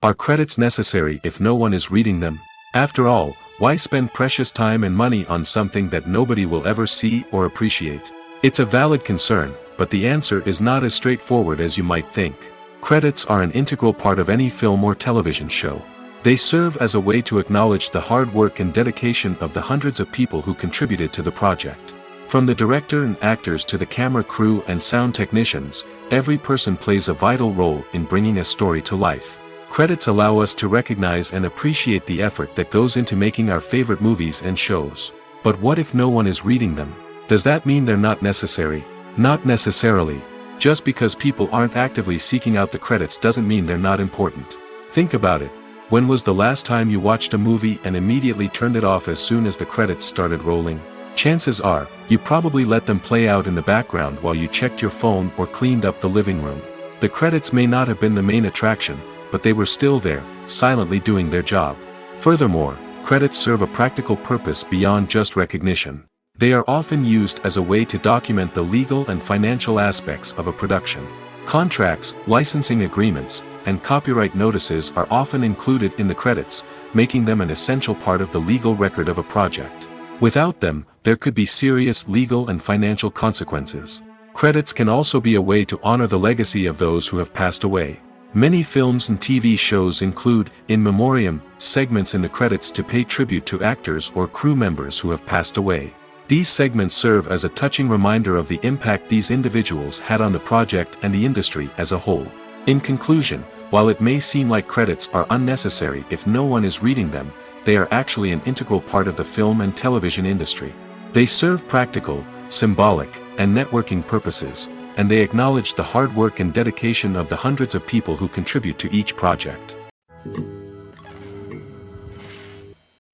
Are credits necessary if no one is reading them? After all, why spend precious time and money on something that nobody will ever see or appreciate? It's a valid concern, but the answer is not as straightforward as you might think. Credits are an integral part of any film or television show. They serve as a way to acknowledge the hard work and dedication of the hundreds of people who contributed to the project. From the director and actors to the camera crew and sound technicians, every person plays a vital role in bringing a story to life. Credits allow us to recognize and appreciate the effort that goes into making our favorite movies and shows. But what if no one is reading them? Does that mean they're not necessary? Not necessarily. Just because people aren't actively seeking out the credits doesn't mean they're not important. Think about it. When was the last time you watched a movie and immediately turned it off as soon as the credits started rolling? Chances are, you probably let them play out in the background while you checked your phone or cleaned up the living room. The credits may not have been the main attraction, but they were still there, silently doing their job. Furthermore, credits serve a practical purpose beyond just recognition. They are often used as a way to document the legal and financial aspects of a production. Contracts, licensing agreements, and copyright notices are often included in the credits, making them an essential part of the legal record of a project. Without them, there could be serious legal and financial consequences. Credits can also be a way to honor the legacy of those who have passed away. Many films and TV shows include in memoriam segments in the credits to pay tribute to actors or crew members who have passed away. These segments serve as a touching reminder of the impact these individuals had on the project and the industry as a whole. In conclusion, while it may seem like credits are unnecessary if no one is reading them, they are actually an integral part of the film and television industry. They serve practical, symbolic, and networking purposes, and they acknowledge the hard work and dedication of the hundreds of people who contribute to each project.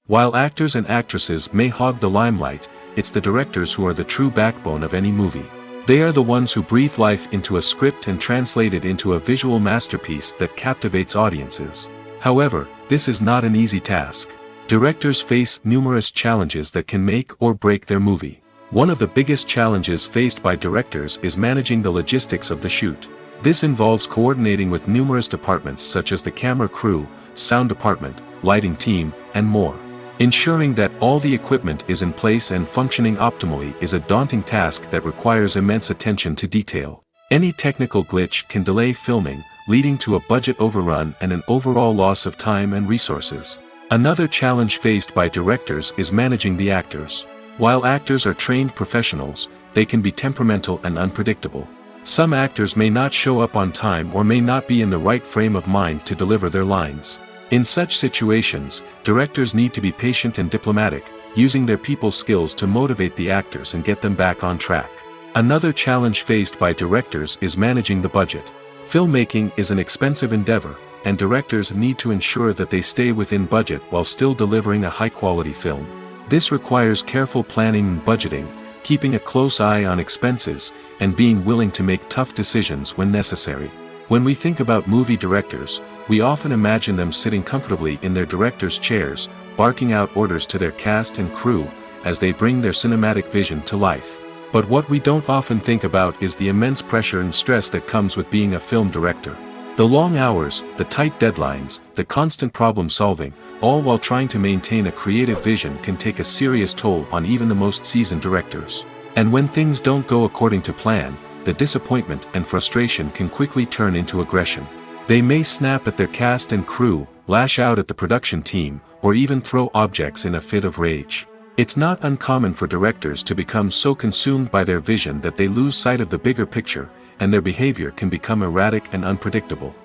While actors and actresses may hog the limelight, it's the directors who are the true backbone of any movie. They are the ones who breathe life into a script and translate it into a visual masterpiece that captivates audiences. However, this is not an easy task. Directors face numerous challenges that can make or break their movie. One of the biggest challenges faced by directors is managing the logistics of the shoot. This involves coordinating with numerous departments such as the camera crew, sound department, lighting team, and more. Ensuring that all the equipment is in place and functioning optimally is a daunting task that requires immense attention to detail. Any technical glitch can delay filming, leading to a budget overrun and an overall loss of time and resources. Another challenge faced by directors is managing the actors. While actors are trained professionals, they can be temperamental and unpredictable. Some actors may not show up on time or may not be in the right frame of mind to deliver their lines. In such situations, directors need to be patient and diplomatic, using their people skills to motivate the actors and get them back on track. Another challenge faced by directors is managing the budget. Filmmaking is an expensive endeavor, and directors need to ensure that they stay within budget while still delivering a high-quality film. This requires careful planning and budgeting, keeping a close eye on expenses, and being willing to make tough decisions when necessary. When we think about movie directors, we often imagine them sitting comfortably in their director's chairs, barking out orders to their cast and crew, as they bring their cinematic vision to life. But what we don't often think about is the immense pressure and stress that comes with being a film director. The long hours, the tight deadlines, the constant problem solving, all while trying to maintain a creative vision can take a serious toll on even the most seasoned directors. And when things don't go according to plan, the disappointment and frustration can quickly turn into aggression. They may snap at their cast and crew, lash out at the production team, or even throw objects in a fit of rage. It's not uncommon for directors to become so consumed by their vision that they lose sight of the bigger picture, and their behavior can become erratic and unpredictable.